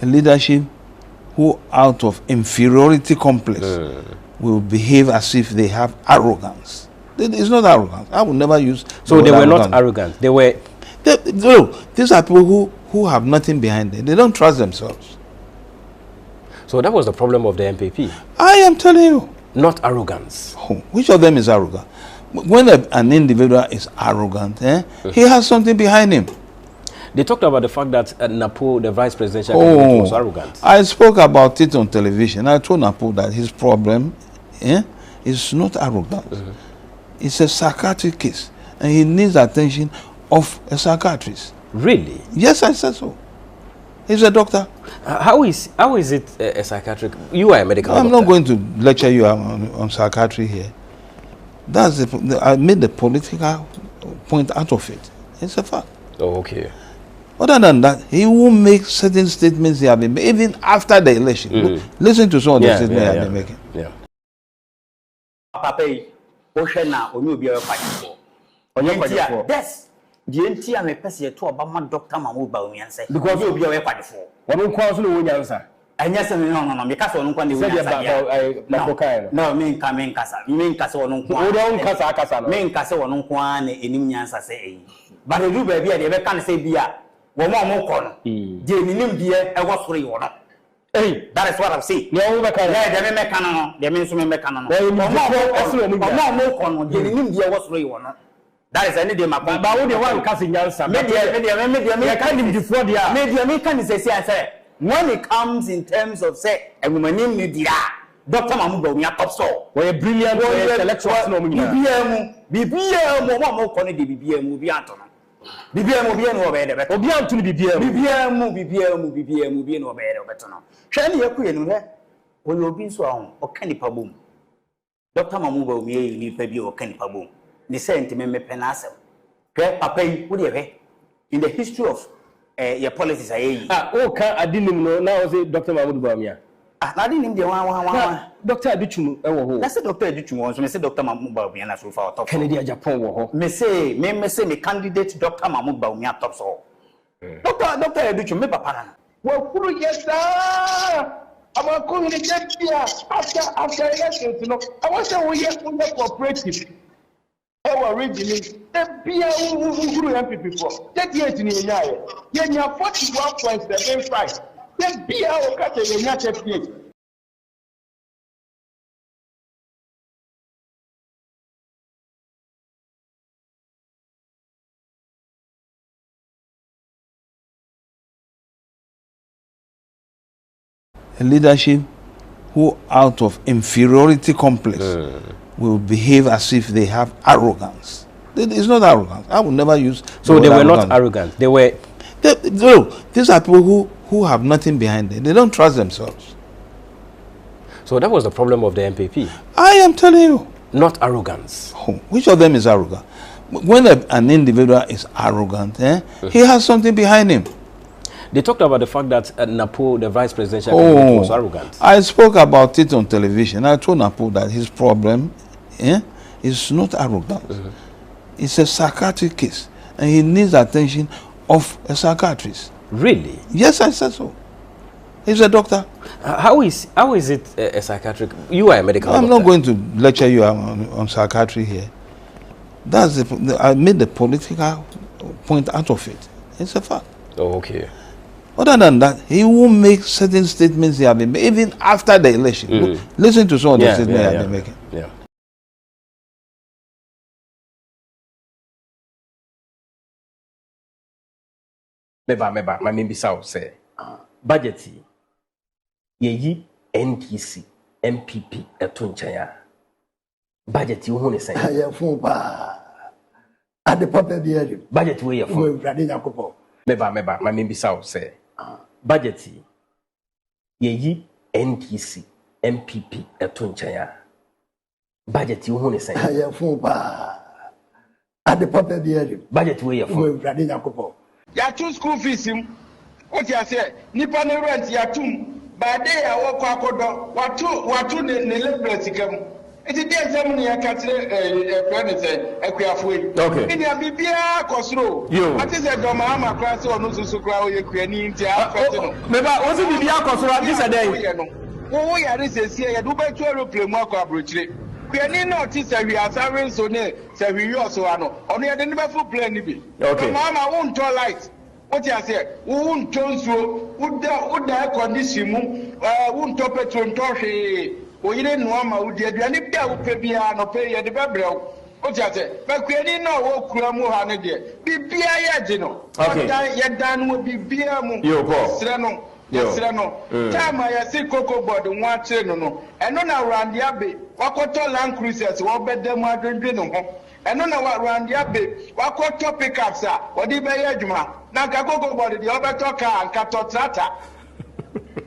A leadership who, out of inferiority complex, will behave as if they have arrogance. It's not arrogance. I would never use. So they were not arrogant. They were. No, these are people who have nothing behind them. They don't trust themselves. So that was the problem of the MPP. I am telling you. Not arrogance. Which of them is arrogant? When an individual is arrogant, he has something behind him. They talked about the fact that Napo, the vice presidential candidate, was arrogant. I spoke about it on television. I told Napo that his problem is not arrogance. It's a psychiatric case, and he needs attention of a psychiatrist. Really? Yes, I said so. He's a doctor. How is it a psychiatric? You are a medical doctor. I'm not going to lecture you on psychiatry here. That's I made the political point out of it. It's a fact. Oh, okay. Other than that, he will make certain statements he have been making, even after the election. Listen to some of the statements he have been making. Yeah. Yes. The NT me pese to Obama Dr. Mahmoud Bawumia say because you be away kwade for. Wonu kwa so no nyansa. Anya se no me kasa wonu kwa de nyansa. No, me nkasa wonu kwa. O don kasa no. Me nkasa wonu kwa na enim nyansa se eh. But do ba bia de be kan say bia wo mo ko no. Je ninim bia e wo soro yi wo no. Hey, that is what I'm saying. No, we can. Yeah, they me kan no. They me so me kan no. Mo ko no. Je ninim bia wo soro yi wo no. That is any day my point. But the one casting answer. Media can't even before the media can say when it comes in terms of say a woman named media, Dr. Mahmoud Bawumia top store. We're a brilliant intellectual. BBM, more connect the BBM, be Anton. BBM, be no better. Obian to BBM, be no better. Shall you appear when you've been so or candy paboom? Dr. Mahmoud Bawumia, you need baby or candy paboom. The sentiment me penasel. Papa, in the history of your policies, I didn't know now. Say Dr. Mahmoud Bawumia. I didn't know Dr. Aduchum. That's a Dr. Aduchum. So, I said Dr. Mahmoud Bawumia so far top. Kennedy Japan. Me say me candidate Dr. Mahmoud Bawumia top so. Dr. Aduchum me papa. Well, yes, sir. I'm a communicate here after elections. You know, I want to say we cooperative. Originally, the beer who MPP for 38 in a year. You have 41.75. The beer will cut a year. A leadership who, out of inferiority complex, will behave as if they have arrogance. It's not arrogance. I would never use. So they were not arrogant. They were. No, these are people who have nothing behind them. They don't trust themselves. So that was the problem of the MPP. I am telling you. Not arrogance. Which of them is arrogant? When an individual is arrogant, he has something behind him. They talked about the fact that Napo, the vice presidential candidate, was arrogant. I spoke about it on television. I told Napo that his problem is not arrogance. It's a psychiatric case, and he needs attention of a psychiatrist. Really? Yes, I said so. He's a doctor. How is it a psychiatric? You are a medical doctor. I'm not going to lecture you on psychiatry here. That's I made the political point out of it. It's a fact. Oh, okay. Other than that, he will make certain statements he have been making, even after the election. Listen to some of the statements he have been making. Yeah. Meba, my name is Sao say. Budget ye NTC, MPP, Etunchaya. Budget you want to say? I am full at the pop of the area. Budget way of Meba, my name is Sao say. Budget ye NTC, MPP, Etunchaya. Budget you want to say? I am full at the pop of the area. Budget way of Yatu school fees him. What you say? Nippon rent Yatum. By day I walk akodo. Watu ne leprechikam. It is the exam near Catherine, Equiafui. Okay. In the Bibia Cosro, what is a Domama class or Nususukra, Ukrainian, Maybe what's the Bibia Cosro this a day? Oh, yeah, this is here. I do better aeroplane more abruptly. We are not we are serving so near, so we also are only I didn't never plane. Okay, Mama won't tell light. What you say? Won't turn through, would the condition, won't top it to Toshi. We didn't know my would get any piano pay at the Babel. What you say? But we didn't know what Kuramu had there. Be beer, okay, yet done would be beer. You yes, no. Time I see Cocoa Board and one channel, no. And on around the abbey, Wakoto land cruisers, what bet them are drinking, and on around the abbey, Wakoto pickups are, what did they Juma? Now Cocoa Board, the other talker and Catotrata.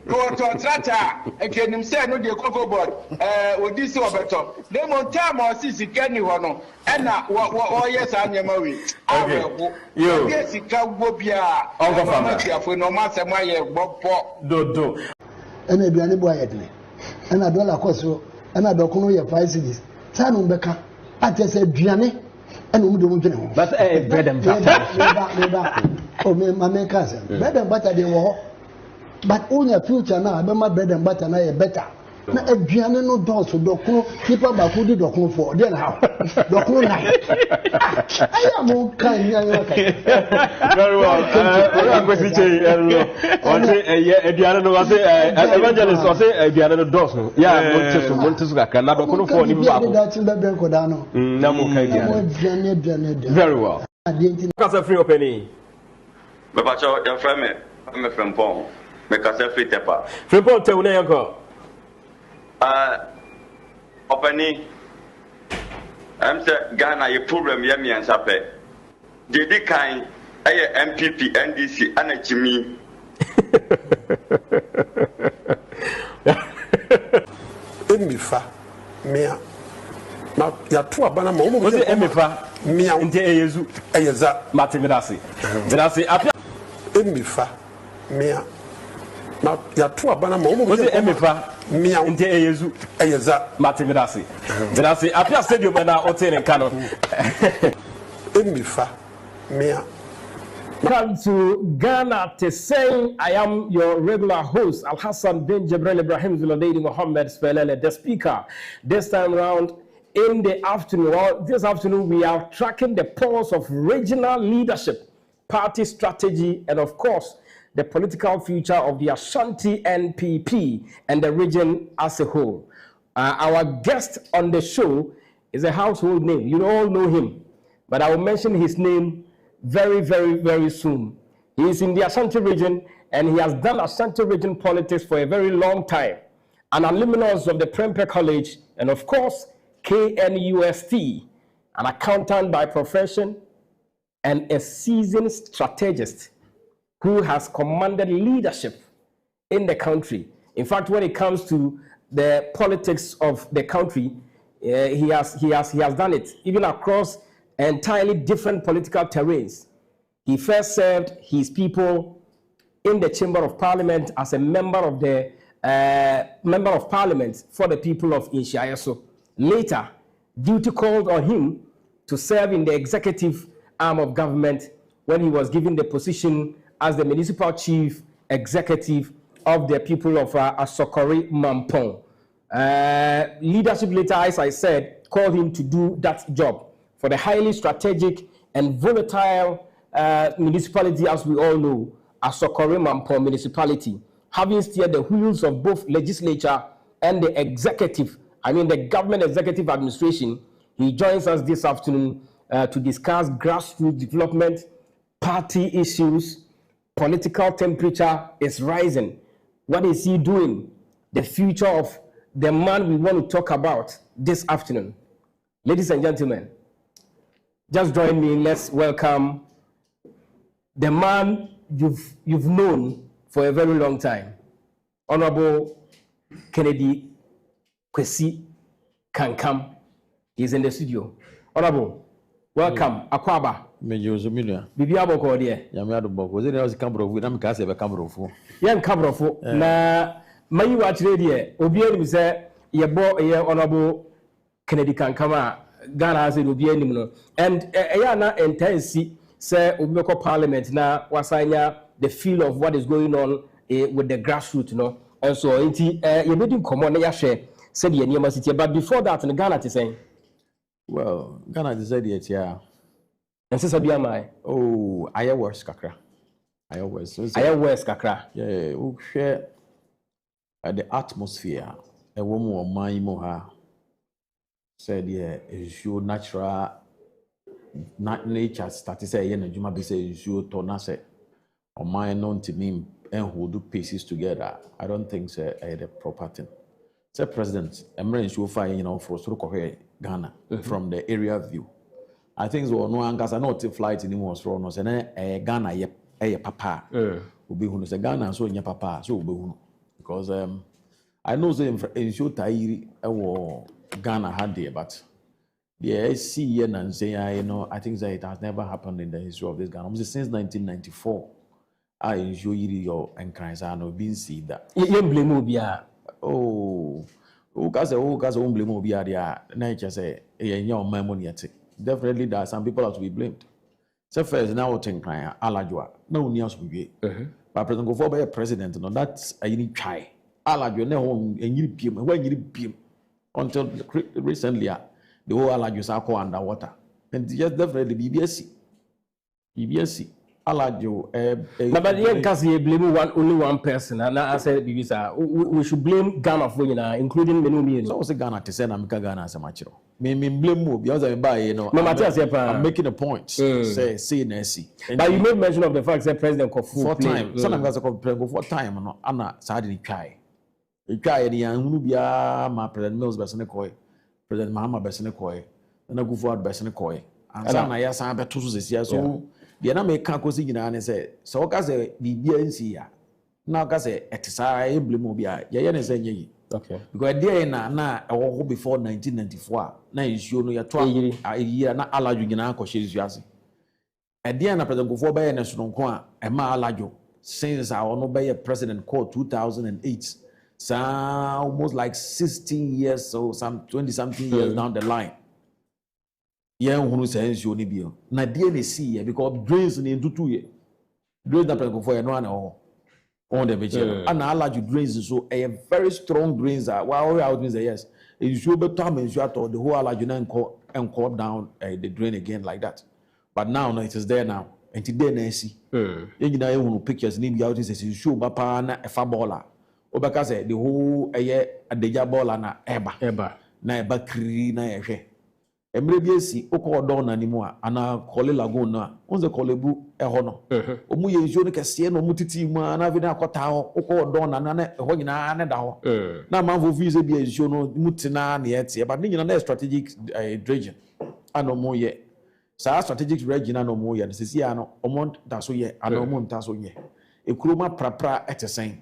Go to Trata, and can him say no, the Cocoa Board, with this over. They won't time or see Kenny Hono, and what yes, I'm your Marie. You yes, it can't go be Uncle Family for no matter my Bob do. And a Biani boy at me, and a dollar coso, and a docuno your 5 cities. Tanum Becca, I just said Biani, and Umudu. But bread and butter. Oh, my cousin, bread and butter they were. But all your future now, my bread and butter now better. Now, a piano no doors to Docno, people back who did Docno for, then how? Docno night. I am all kind. Very well. I'm going to say, evangelist, or say, Diana Dawson. Yeah, Montesca, cannot Docno for him. That's in the Bencodano. Very well. That's a free opening. But your friend, I'm from Pong. Make us a free tepper. Free Pong, tell me, uncle. Opening. I'm saying Ghana, your problem, Yami and Sape. Did they kind MPP, NDC, and a Jimmy? Emifa, Mia. Now, you are 2 abana. Was it Emifa? Mia, into Ayezu, Ayeza, Martin Vedasi. Vedasi, Emifa, Mia. Now, you are 2 abana. Was it Emifa? Mia, into Ayezu, Ayeza, Martin Vedasi. Vedasi, Apia Stadium and now Oten and Cano. Emifa, Mia. Welcome to Ghana, Te Sen. I am your regular host, Al Hassan bin Jibril Ibrahim Zulodei Mohammed Spelele, the speaker. This time around in the afternoon, well, this afternoon we are tracking the pulse of regional leadership, party strategy, and of course, the political future of the Ashanti NPP and the region as a whole. Our guest on the show is a household name. You all know him, but I will mention his name very, very, very soon. He is in the Ashanti region, and he has done Ashanti region politics for a very long time. An alumnus of the Prempeh College, and of course, KNUST, an accountant by profession, and a seasoned strategist who has commanded leadership in the country. In fact, when it comes to the politics of the country, he has done it, even across entirely different political terrains. He first served his people in the Chamber of Parliament as a member of the Member of Parliament for the people of Inshiayeso. Later, duty called on him to serve in the executive arm of government when he was given the position as the municipal chief executive of the people of Asokore Mampong. Leadership later, as I said, called him to do that job for the highly strategic and volatile municipality, as we all know, Asokore Mampong municipality, having steered the wheels of both legislature and the executive, the government executive administration. He joins us this afternoon to discuss grassroots development, party issues. Political temperature is rising. What is he doing? The future of the man we want to talk about this afternoon. Ladies and gentlemen, just join me. Let's welcome the man you've known for a very long time, Honorable Kennedy Kwesi Kankam. He's in the studio. Honorable, welcome. Akwaba. Bibi aboko de. Ya me adoboko. Ze na Cameroon, na me ka se be Cameroon. Yan Cameroon na mayi wa kire de. Obi eri se ye bo ye Honorable Kennedy Kankama Ghana has it obi anim no and eya na intense say obimeko parliament na wasanya the feel of what is going on with the grassroots no and so enti you be common na ya share said the name city but before that in Ghana Te Sen well Ghana Te Sen yet yeah and say sabi am oh I worse kakra I worse kakra yeah we share the atmosphere a woman or my moha said yeah is your natural nature started say yeah juma be say is your tona say or my known to me and who do pieces together. I don't think say the proper thing. Say president emerge show fire for so Ghana from the area view. I think so no ankasa not flight anymore so no say Ghana ye papa obi hu no say Ghana so nya papa so obi hu because I know say in show tairi Ghana had there but yeah, see and say I think that it has never happened in the history of this Ghana. Since 1994, I enjoy your and no being see that. You blame Obia. Oh, because blame Obia there. Nature say, your money at it. Definitely, there are some people have to be blamed. So first, now think crying, Alajua, no news will be. But President go for by a president, no, that's a unique try. Alajua, no, and you beam, when you beam until recently. The whole Alaju Sako underwater. And just definitely BBSC. Alaju, but you can't blame only one person. And I said, we should blame Ghana for including Menumi. So I say Ghana Te Sen, I'm Ghana as a macho. Me blame more because I'm making a point. Say Nancy. But you made mention of the fact that President Kofu 4 times. Sometimes I go 4 times. No, Anna sadly try. You try the Anubia, my President Mills Bessenekoi. President Mahama Besene Koy, and I go forward Besene Koy. And some I ask about 2 years so the enemy can't go see and say, so as a BBNC, now as a exercise Blimobia, Yayan is a okay. Because there na before 1994, now you show no your 12 a year, not allowed you in she's yazi. At the end of President go for by a national coin, and ma alajo, since I will not by a president called 2008. So almost like 16 years, so some 20-something years down the line. Yeah, who says you only be na DNC because drains in 2 years. Drains that go for no one on the beach. And I like you drains so a very strong drains are well out means yes. It should be time and shut the whole alage and call down the drain again like that. But now it is there now. And today Nancy. You know pictures need out is a show papa na a fabola. Because the whole adeja ball na eba na eba kri na ehwe emre bi esi okọ don na nimu a ana kole lagoon na onze kolebu eho no omu ye nsuo no kese na omu titi mu na vi na akota ho okọ don na eho nyina na da ho na manfo fi se bi nsuo no mutina na yete but ni nyina na strategic dredging ano mo ye sa strategic dredging ano mo ye sisi ano omo da so ye ano omo nta so ye ekuroma prapra etesen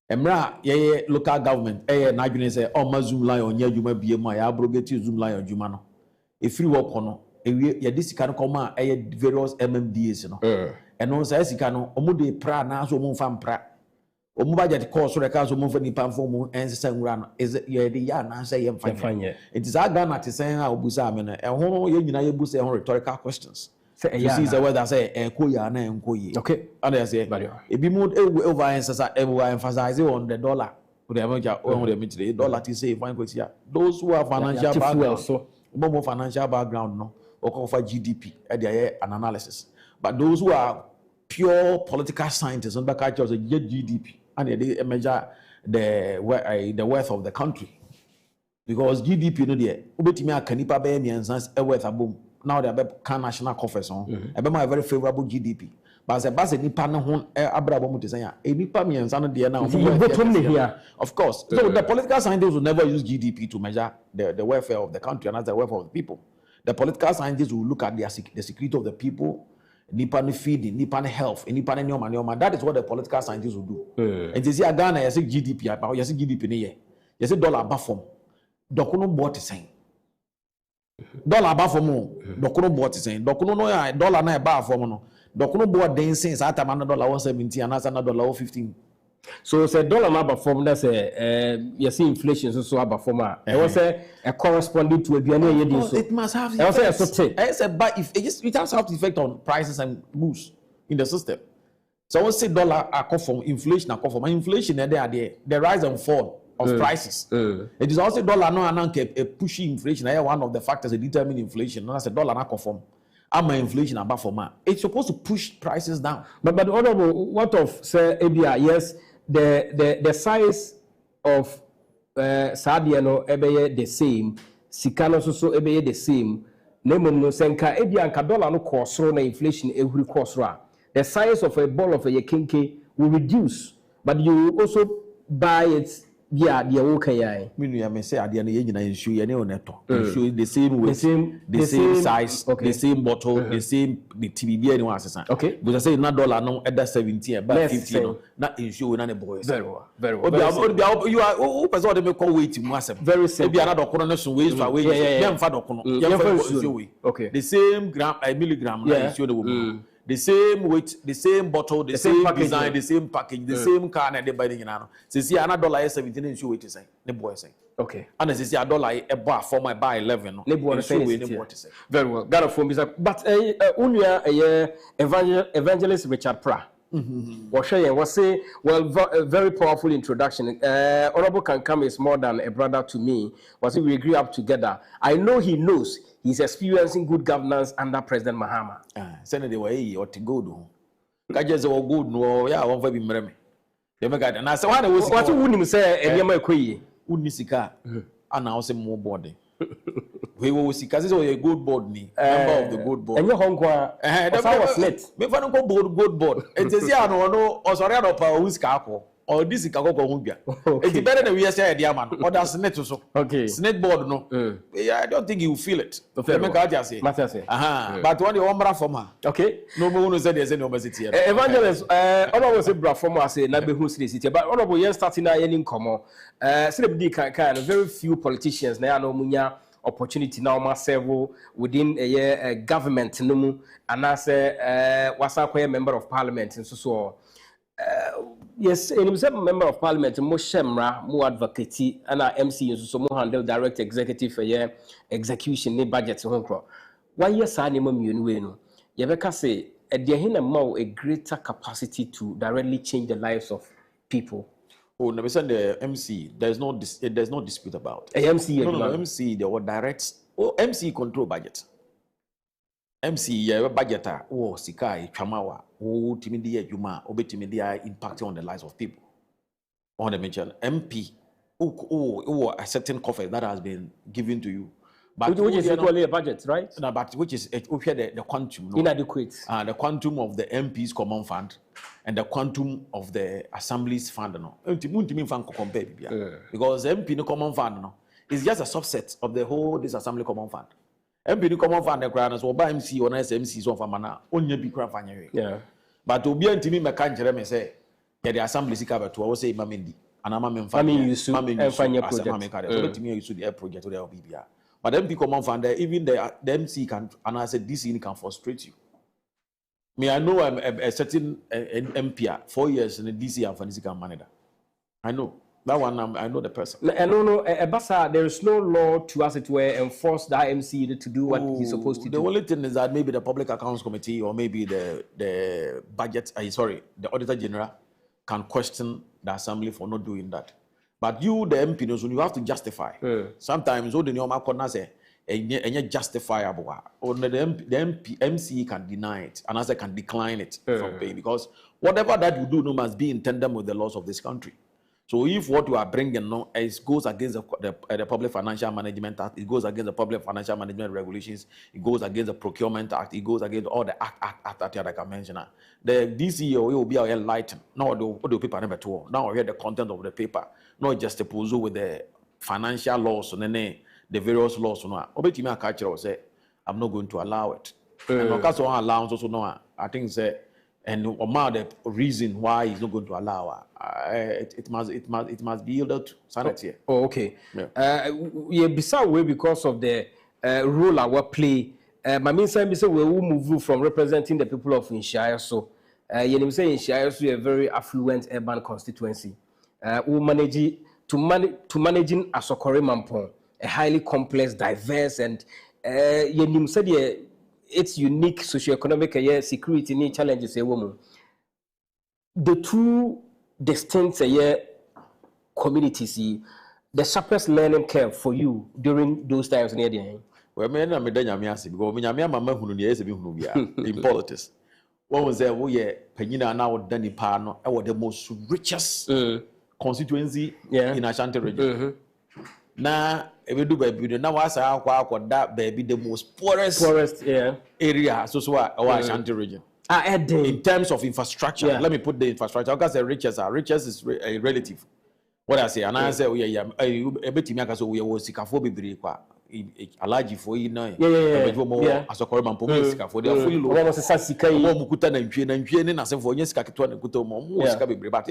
Emra ye local government na adwene say o zoom line onye adwuma bie mu ya abrogate zoom line adwuma no e free work no ye disika no koma various MMDAs no eno say sika no omo de pra na so omo fa mpra omo budget course so reka so omo fa nipa mfo mu ensesa nwura no is ye de ya na say ye mfanye it is Ghana Te Sen a obusa ame no ehon ye nyina ye busa ehon rhetorical questions. You see the word I say koya na enkoyi. Okay. And I say ebi mu emphasize on the dollar. The dollar to say fine question. Those who have financial background, so more financial background no, or offer GDP at an analysis. But those who are pure political scientists on back at GDP and they measure the worth of the country. Because GDP no there, ubetimi akanipa be miensan e worth abom. Now they have national coffers on. A very favorable GDP. But as a base nipa no ho abrabo Te Sen ya. E nipa miensa no de na of course. So the political scientists will never use GDP to measure the welfare of the country and as the welfare of the people. The political scientists will look at the security of the people, nipa no feeding, nipa no health, nipa no nyoma. That is what the political scientists will do. And they say Ghana you say GDP about you say GDP ne ye. You say dollar above form. Dokono bo Te Sen. Dollar above form. Dokono bo Te Sen. Dokono no ya dollar na above form no. Dokono bo den since at man dollar 170 and as dollar 15. So say dollar ma perform that say you see inflation so perform I was say a corresponding to a it must have effect. I said but if it has have effect on prices and goods in the system. So I say dollar are from inflation inflation the rise and fall of prices. It is also dollar no pushing inflation. One of the factors that determine inflation. No, I said dollar not conform. I'm inflation above for man. It's supposed to push prices down. But honorable, what of say ABI? Yes, the size of Sadiano ebeye the same, Sikano so ebeye the same. Nemo no senka ABI and dollar no cost na inflation every cost ra. The size of a ball of a kinke will reduce, but you also buy it. Yeah, the okay. I may say at the end of the issue, you know, issue the same weight, the same size, the same bottle, the same the TBB anyone says. Okay, but I say not dollar no at that 17, but 15, not issue none boys. Very well. You are who person they make weight to massive. Very simple. Be another coronation ways for weight. Okay. The same gram, a milligram. Issue the woman. The same weight, the same bottle, the same design, the same package, the same car, and they buy the now. So see, another dollar 17 and show it to say. The boy say. Okay. And as you see, a dollar a bar for my buy 11. The boy say. Very well. Got a phone, but unya evangelist Richard Pra. Was say well very powerful introduction. Honorable Kankam is more than a brother to me. Was we grew up together. I know he knows he's experiencing good governance under President Mahama. Senator way or to go do. Kajas or good no yeah one very meremy. They make and I said what wouldn't say a yama kwe unisika and I say more body. We will see because a good board me member of the good board. And your home that was net. Me fan go good board. It is ya no or sorry no pa uska or this is kako humbia. It's better than we say idea man. Or that's net so. Okay. Snake board no. Yeah, I don't think you feel it. But when you want from her. Okay. No one said there's any obesity. Evangelist, honorable say bra from us say na be hu city. But honorable yen starting na yen komo. Celebrity kind very few politicians na no munya opportunity now ma serve within a government no mu and I say wasa kwa member of parliament and so yes, and himself member of parliament mo shemra mo advocate and MC so mo handle direct executive for execution ni budget so nkro why yes ani mo mienu we no ye beka say e de hin ma a greater capacity to directly change the lives of people. Oh, no, the MC, there's no dispute about it. MC, no, MC, they were direct. Oh, MC control budget. MC, yeah, budgeter. Oh, Sikai, Chamawa. Oh, Timidia, Juma, Obetimidia, impacting on the lives of people. On the mention MP. Oh, a certain coffee that has been given to you. But which is equally a budget, right? No, but which is the quantum. No? Inadequate. The quantum of the MP's common fund and the quantum of the Assembly's fund. No, because MP no common fund no is just a subset of the whole this Assembly common fund. MP no common fund the grants or by MC or SMC so for mana only be crap. Yeah. But obi antimi meka nkyere me say the Assembly sika beto I say Mamindi and I'm project. So let me use the air project or the BBA. But MP common fund even the MC can and I said this can frustrate you. Me, I know I'm a certain MP 4 years in the DC and Fancy manager. I know that one. I know the person. I know. Basa, there is no law to as it were enforce the MC to do what he's supposed to do. The only thing is that maybe the Public Accounts Committee or maybe the budget. The Auditor General can question the Assembly for not doing that. But you, the MP, you have to justify. Sometimes, all the normal corners say, and justifiable. Or the MC can deny it, and as I can decline it from paying because whatever that you do, no must be in tandem with the laws of this country. So if what you are bringing no, it goes against the Public Financial Management Act, it goes against the Public Financial Management Regulations, it goes against the Procurement Act, it goes against all the act that I can mention. The DCO will be enlightened. Now the paper number 2. Now I hear the content of the paper, not just a puzzle with the financial laws and then the various laws. Obetime culture say, I'm not going to allow it. And because one allowance also no, I think say. And the reason why he's not going to allow it must be yielded to sanity. Oh, okay. Yeah, beside way because of the role our play. My main say we will move from representing the people of Inshire. So You say in Shire, a very affluent urban constituency. Who managing Asokore Mampong, a highly complex, diverse, and you said its unique socioeconomic security need challenges a woman. The two distinct communities, the sharpest learning curve for you during those times near the end. Well, me na me da nyame ase because me nyame mama hunu ne ese bi hunu bia in politics. One was there wo ye panyina na wo da nipa no e wo the most richest constituency in Ashanti region. Na ebedu baby na wa sa akwa da baby the most poorest area so Ashanti region. In terms of infrastructure, let me put the infrastructure because the richest is a relative. What I say, and I say, ebetimi aka so we sikafo bebre kwa alaji fo yi na asokore mampo mo sikafo they are fully low mo se sika yi mo mukuta na ntwe ne na se fo onye sika ketwa na kuta mo sika bebre but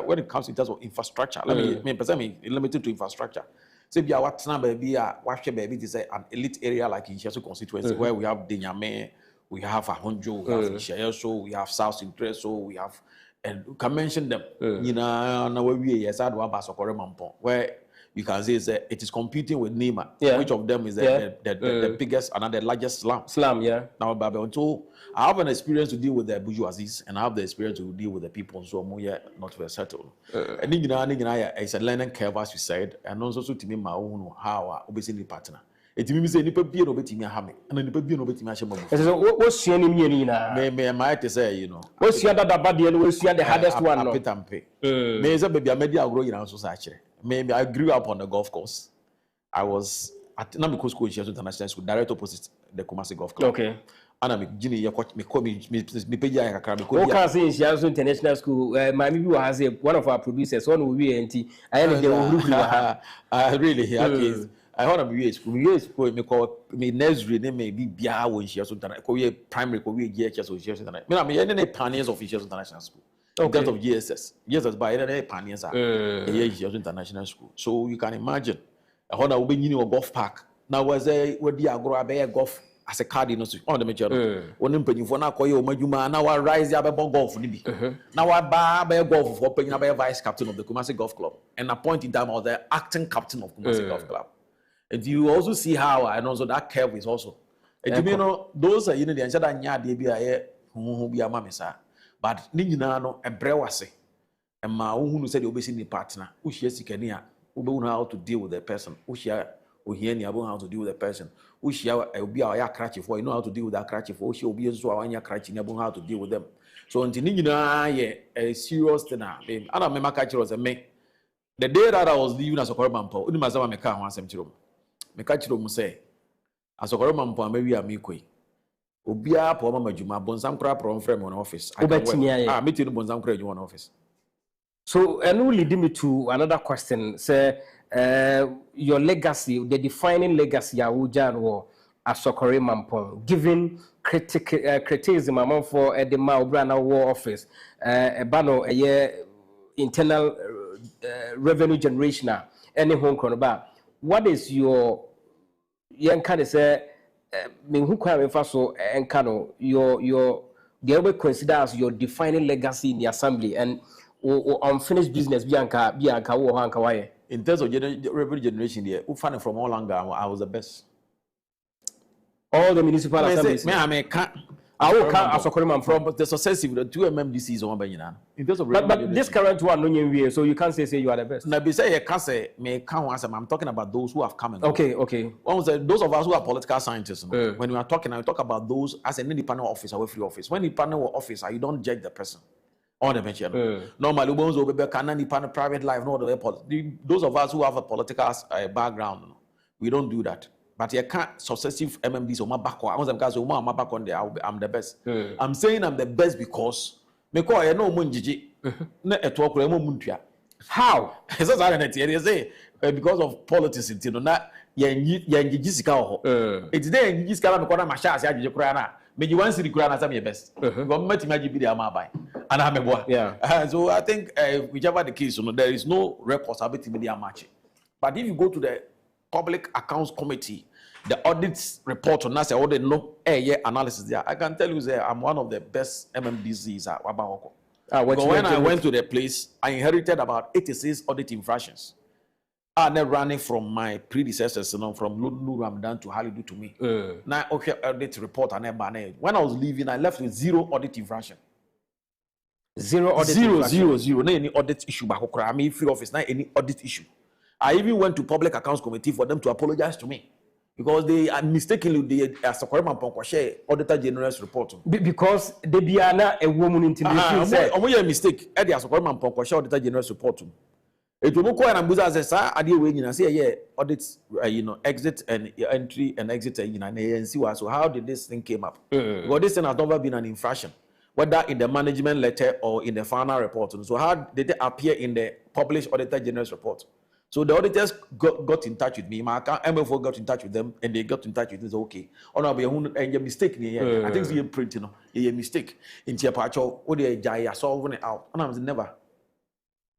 when it comes in terms of infrastructure let me limited to infrastructure. Say bia watna ba bia wahwe ba bi to say an elite area like in Sheso constituency where we have Denyame, we have Ahonjo, we have Sheso, we have South Intreso, we have, and you can mention them. You know, now we yes, I do have Asokore Mampong, where you can say it is competing with Nima. Which of them is the biggest and the largest slum? Now, Babel, I have an experience to deal with the bourgeoisies, and I have the experience to deal with the people so more not well settled. And it's a learning curve, as you said, and also to me my own how obesity partner. It means say nipa bia no betimi ahame and nipa bia no betimi ahye mabu. So what sua ni mieni na me might say you know what sua da de no sua the hardest one no apetampe me say baby amedi agro yina so sa kire me I grew up on the golf course. I was at Namiko School International School direct opposite the Kumasi Golf Club. Okay. Ana me gini me page ya kakra me ko dia. Okay, say Shiazo International School my maybe we has one of our producers one we enti I am the Uhuru really okay. I heard of school. Me call me nursery. They may be bia when she has done. Kowe primary, kowe GHS or GHS. Me na me any pioneers of Sheso International School. In terms of GSS by any pioneers are Sheso International School. So you can imagine. I heard of being in a golf park. Now was a where the agro abe golf as a card in on the major. One impany for na koye omajuma. Now I rise the abe golf nibi. Now I ba golf for paying abe vice captain of the Kumasi Golf Club and appointed them as the acting captain of Kumasi Golf Club. And you also see how, and also that curve is also. And you know, those are the answer that nya de bia who be a mamesa. But Nina no a brewase. And my who said obesity ni partner, who she sikania, who know how to deal with the person, who she who hear how to deal with the person, who she will be our crutch for, you know how to deal with that crutch for, she will be so our crutch, you know how to deal with them. So until Nina, a serious thing. I don't remember catcher was a me. The day that I was leaving as a corpampo, only myself and my car once empty room. Me catch you say Asokore Mampo amewi amikoi obia po mama juma bonsam kra pro frame on office meeting bonsam kra you on office. So and will lead me to another question say your legacy, the defining legacy Awujan or Asokore Mampo given criticism among for the Maobrana war office bano a year internal revenue generation any home corner. What is your young kind say me who can so and cano your the other consider as your defining legacy in the assembly and unfinished business bianca wo hanka why in terms of revenue generation there who find from all longer I was the best all the municipal assemblies I will count Asokore Mampo from the successive the two MMDCs on Benin. In terms of but this current one no way, so you can't say you are the best. Now be say you can't say me can't answer. I'm talking about those who have come and okay. One was those of us who are political scientists. When we are talking, I talk about those as an independent officer or free office. When independent officer, you don't judge the person on the bench. Normally, we can independent private life. No, those of us who have a political background, we don't do that. But you can't successive MMDs on my back. I'm the best. I'm saying I'm the best because I know Munjiji. How? Because of politics, you know, not Yanjisika. It's there in this kind of Mashas, Yajikrana. Maybe you want to see as I'm your best. Government imagine be there, my buy. And I'm a boy. Yeah. So I think whichever the case, you know, there is no record ability media matching. But if you go to the Public Accounts Committee, the audit report on us, I already know analysis there. I can tell you that I'm one of the best MMDCs at Wabahoko. When I went to the place, I inherited about 86 audit infractions. And then running from my predecessors, from Lulu Ramadan to Halidu to me. Now, okay, audit report and then when I was leaving, I left with 0 audit infraction. 0 audit infraction. Zero. No any audit issue. I mean, free office, not any audit issue. I even went to Public Accounts Committee for them to apologize to me because they mistakenly as a Auditor General's report. Because they be a woman intimidation. A mistake. As a Auditor General's report. It will go and as a idea say yeah audits exit and entry and exit and see so how did this thing came up? Because this thing has never been an infraction, whether in the management letter or in the final report. So how did it appear in the published Auditor General's report? So the auditors got in touch with me. My MFO got in touch with them, and they got in touch with me. So okay, oh no, but a mistake. I think it's a print, a mistake. In Tiapacho, what they solving it out, and I'm never.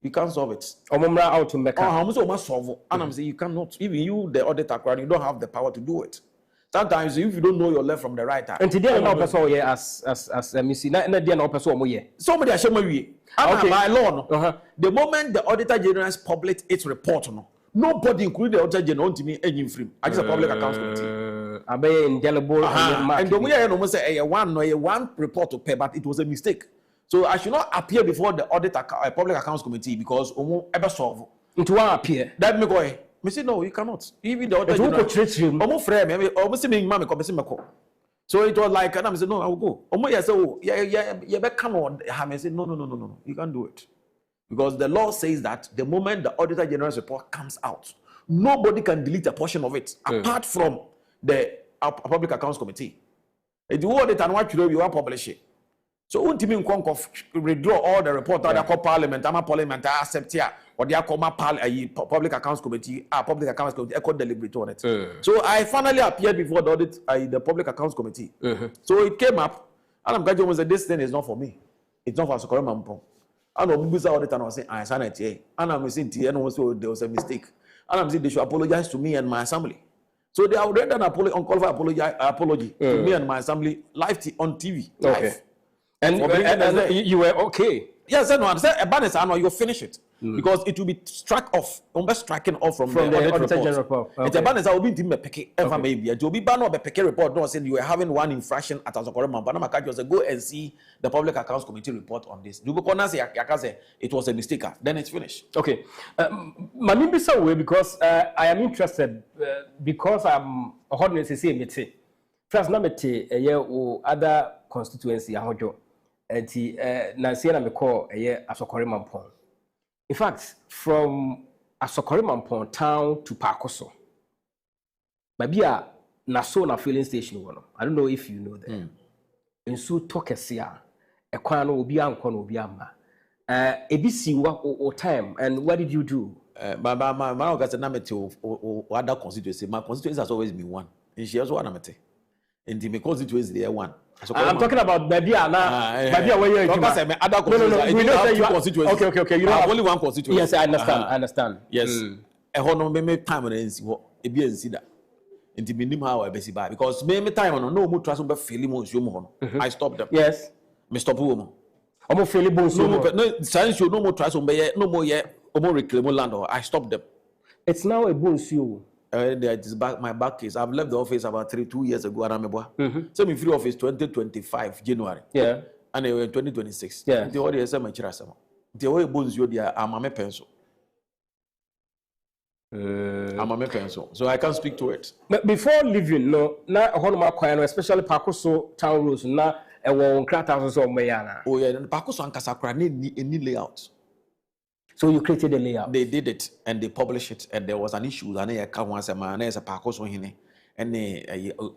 You can't solve it. Out to make how much solve it? And I'm saying you cannot. Even you, the auditor, you don't have the power to do it. Sometimes if you don't know your left from the right, and today no person here as Missy, na there no person here. Somebody has shown me. By law, the moment the Auditor General published its report, nobody, including the Auditor General, to me any free. I just a Public Accounts Committee. I be indelible. And the way I almost say one report to pay, but it was a mistake. So I should not appear before the Public Accounts Committee because ever solve. It won't appear. That me go. Me say no, you cannot. Even the Auditor General. So it was like, and I said no, I will go. You better come on. I said no, you can't do it because the law says that the moment the Auditor General's report comes out, nobody can delete a portion of it apart from the Public Accounts Committee. If you audit and what you want publish it. So ultimately, withdraw all the report that call Parliament, Parliament, accept here, or they are called Public Accounts Committee, Public Accounts Committee, I deliberate on it. So I finally appeared before the audit, the Public Accounts Committee. So it came up, and I'm glad you said this thing is not for me. It's not for Sokore Mampong. And I'm going to audit and I was saying, I signed it, and I'm saying, and also there was a mistake. And I'm saying they should apologize to me and my assembly. So they have rendered an unqualified apology to me and my assembly live on TV. Live. And you were okay. Yes, no, I'm saying a balance. I know you'll finish it because it will be struck off, striking off from the Auditor General report. It's a balance. I will be in the PK ever maybe. It will be ban of the PK report. No, saying you were having one infraction at Azokore Mampana Makaji was go and see the Public Accounts Committee report on this. You go say it was a mistake. Then it's finished. Okay, Mamimbi Sawe because I am interested because I'm a hot necessary mete. First, na mete o other constituency ahojo. Nancy and I call Asokore Mampong. In fact, from Asokore Mampong town to Pakoso, maybe a Naso filling station one. I don't know if you know that. And so talk a seer, a quan will be uncle will be amma. ABC or time, and what did you do? My got a number to other constituency. My constituency has always been one. And she has one amate. And the constituency there one. I'm talking about Babia now. Babia, where you're no. We know that you constituencies. Okay. You have only one constituency. Yes, I understand. Yes. A honor may time and see what a beer and see that. And to be him how I best buy because maybe time on no more trust but feeling more. I stopped them. Yes. Mr. Pumo. I'm feeling no science you no more trust on no more yet, or more reclaim land or I stopped them. It's now a bonus. It is my back case. I've left the office about 2 years ago. So I'm free office 2025 January. Yeah. And in 2026. Yeah. The audience is my chirasama. The way bones you there, I'm a pencil. I'm a pencil, so I can't speak to it. But before leaving, no, now Honoma especially Pakoso town rules, now a one crafters or Mayana. Oh yeah, Pakoso and Kasakra need any layout. So you created a layout. They did it and they published it, and there was an issue. And I can't once a man as a Pacoso hine, and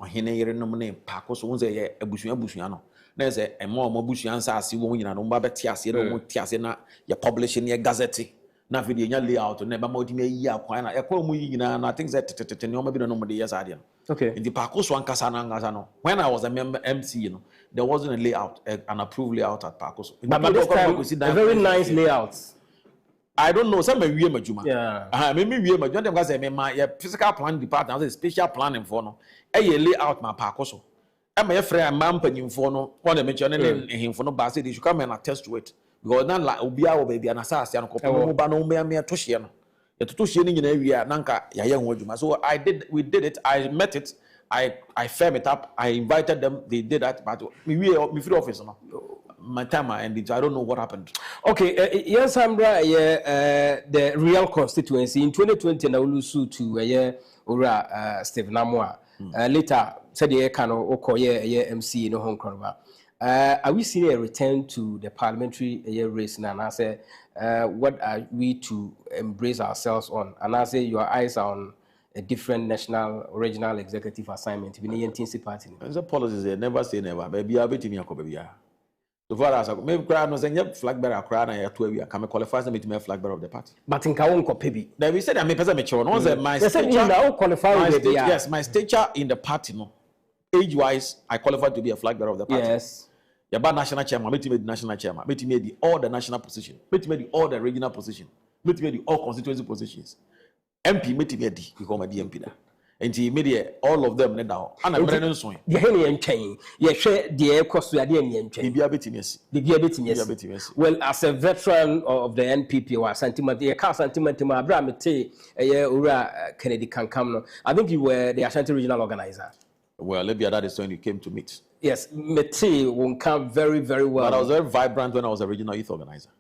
hine name Pacoso was a Bushiano. There's a more Bushians as you won't know about Tiasina, you're publishing your gazette. Now, video layout, never more than a year. I call me, and I think that nobody years I did. Okay. In the Pacoso and Casano, when I was a member MC, there wasn't a layout, an approved layout at Pacoso. But this time, a very nice layout. I don't know. Some we majuma. Yeah. Maybe we majuma. Them guys say my physical planning department, I say special planning for no. Lay out my park also. I'm a friend, man, penny for no. One of mentioning him for no basi. They should come and attest to it because none like Ubia baby and assassin. No bano me Toshiano. The Toshian in area Nanka Yayan Wajuma. So we did it. I met it. I firm it up. I invited them. They did that, but we free office no. My time ended. I don't know what happened. Okay, yes, Sandra. The real constituency in 2020 na ulusu to ora Steve Namwa. Later said the kano okoye MC no Hong Kong. Are we seeing a return to the parliamentary race now? And I say, what are we to embrace ourselves on? And I say, your eyes are on a different national, regional executive assignment. We need NTC party. There's a policy they never say never. Baby, I'll be to me. So far as I go, maybe crowd was a flag bearer, crowd, and I have we come qualify them to be a flag bearer of the party. But in Kawon Pebi, then we said I may pass a mature. No, my qualify. Yes, my stature in the party, no, age-wise, I qualified to be a flag bearer of the party. Yes. Yaba national chairman, me made national chairman, me made all the national position, me made all the regional position, me made all constituency positions. MP me made become a DMP da. And he made all of them now. And I'm running soon. The Henny and Chain, you share the cost to the Indian chain. Be a bit yes. Well, as a veteran of the NPP or sentiment, the car sentiment, my brother, Ura Kennedy can come. I think you were the Ashanti regional organizer. Well, maybe that is when you came to meet. Yes, Mete won't come very, very well. But I was very vibrant when I was a regional youth organizer.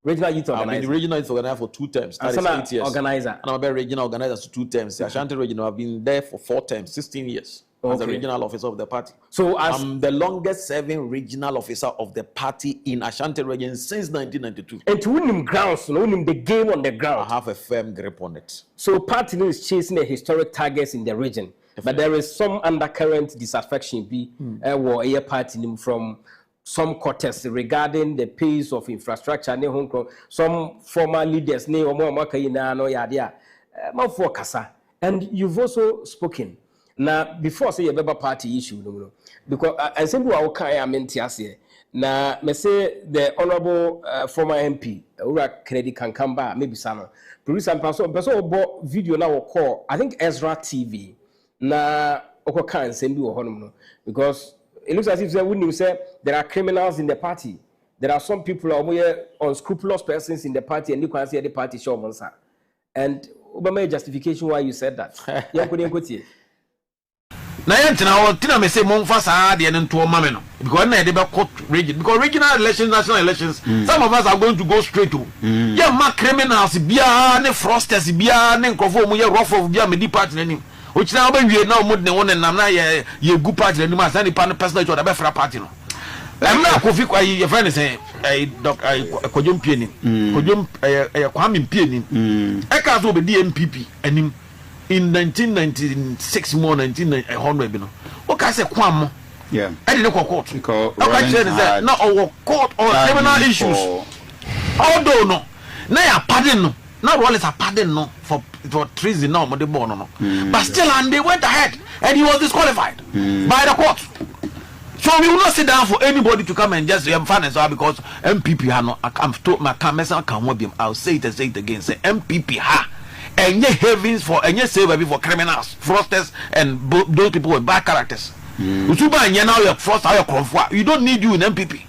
Regional youth organizer. I've been the regional youth organizer for 2 terms. That is 8 years. Organizer. And I'm a regional organizer for 2 terms. The Ashanti regional, I've been there for 4 terms, 16 years. As a regional officer of the party. So I'm the longest serving regional officer of the party in Ashanti region since 1992. And to win him grounds, to win him the game on the ground. I have a firm grip on it. So party is chasing the historic targets in the region. Definitely. But there is some undercurrent disaffection or a party from some quarters regarding the pace of infrastructure. Some former leaders, and you've also spoken. Now, before say a party issue, because I said, I meant here. Now, me say the honorable former MP, Ura Kennedy can come back, maybe some producer and person bought video now call, I think Ezra TV. Na Okokan send you a because it looks as if they wouldn't say there are criminals in the party. There are some people who are unscrupulous persons in the party, and you can see the party show monster. And Obama justification why you said that. Yeah, couldn't go to Now, may say Monfasa and to a mameno because they never court region because regional elections, national elections, some of us are going to go straight to. Yeah, my criminals, Biane Frosters, Biane Conform, rough of Biamedi party. Which now when we now more than one and I'm not a good party and you must any personal to the best party. I'm not Kofi Kwai, your friend is a Kojum Pianin, Kojum Kwame Pianin. I can't be DMPP and in 1996 more 1900. What can I say? Kwam. Yeah. I didn't call court. Okay, that not our court or criminal issues. Although no, now pardon no. Now all is a pardon no for treason no, but still and they went ahead and he was disqualified by the court. So we will not sit down for anybody to come and just find us because MPP no I'm told my message can be I'll say it and say it again say MPP ha and ye havens for and ye save for criminals, fraudsters and those people with bad characters. You now you're fraud you don't need you in MPP.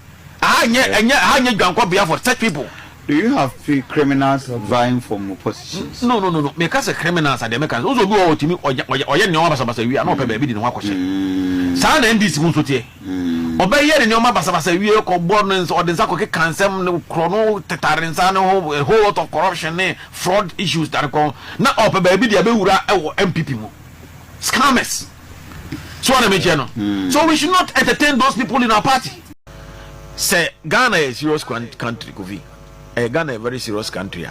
For such people. Do you have 3 criminals vying for more positions? No. Because the criminals are the Americans. Also, go to me or we are not a baby in one question. San NDC won't say. Obey in your mabasa, we are born or the Zako cancer, chrono, tetarinzano, a whole lot of corruption, fraud issues that are called not up a baby, the MPP. Scammers. So we should not entertain those people in our party. Say Ghana is a serious country, Kofi. Ghana is a very serious country.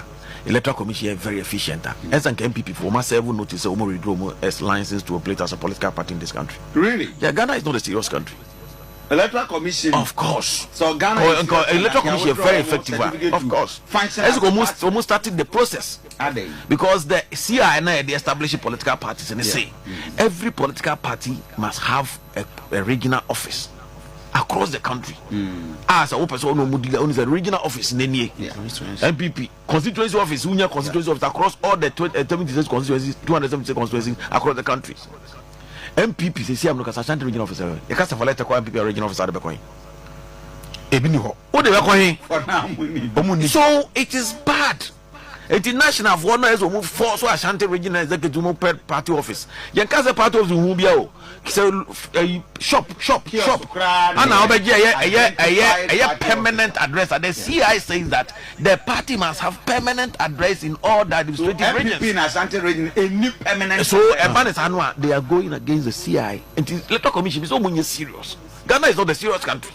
Electoral Commission is very efficient. As an MPP, for myself, notice a withdraw as license to operate as a political party in this country. Really? Yeah, Ghana is not a serious country. Electoral Commission? Of course. So Ghana Electoral Commission is very effective. Of course. It's almost started the process. Are they? Because the CINA, they establish political parties and they say every political party must have a regional office across the country. As a person owns a regional office in any MPP constituency office, union constituency office across all the 76 constituencies, 276 constituencies across the country. MPP say I'm not a Ashanti regional officer. You can't select a MPP regional officer at the Becoin. So it is bad. International for no so move force so Ashanti regional executive move party office. You can't say party office who be shop and now a permanent address, and the CI says that the party must have permanent address in all the administrative regions. So a man is annual, they are going against the CI and the electoral commission is so serious. Ghana is not the serious country.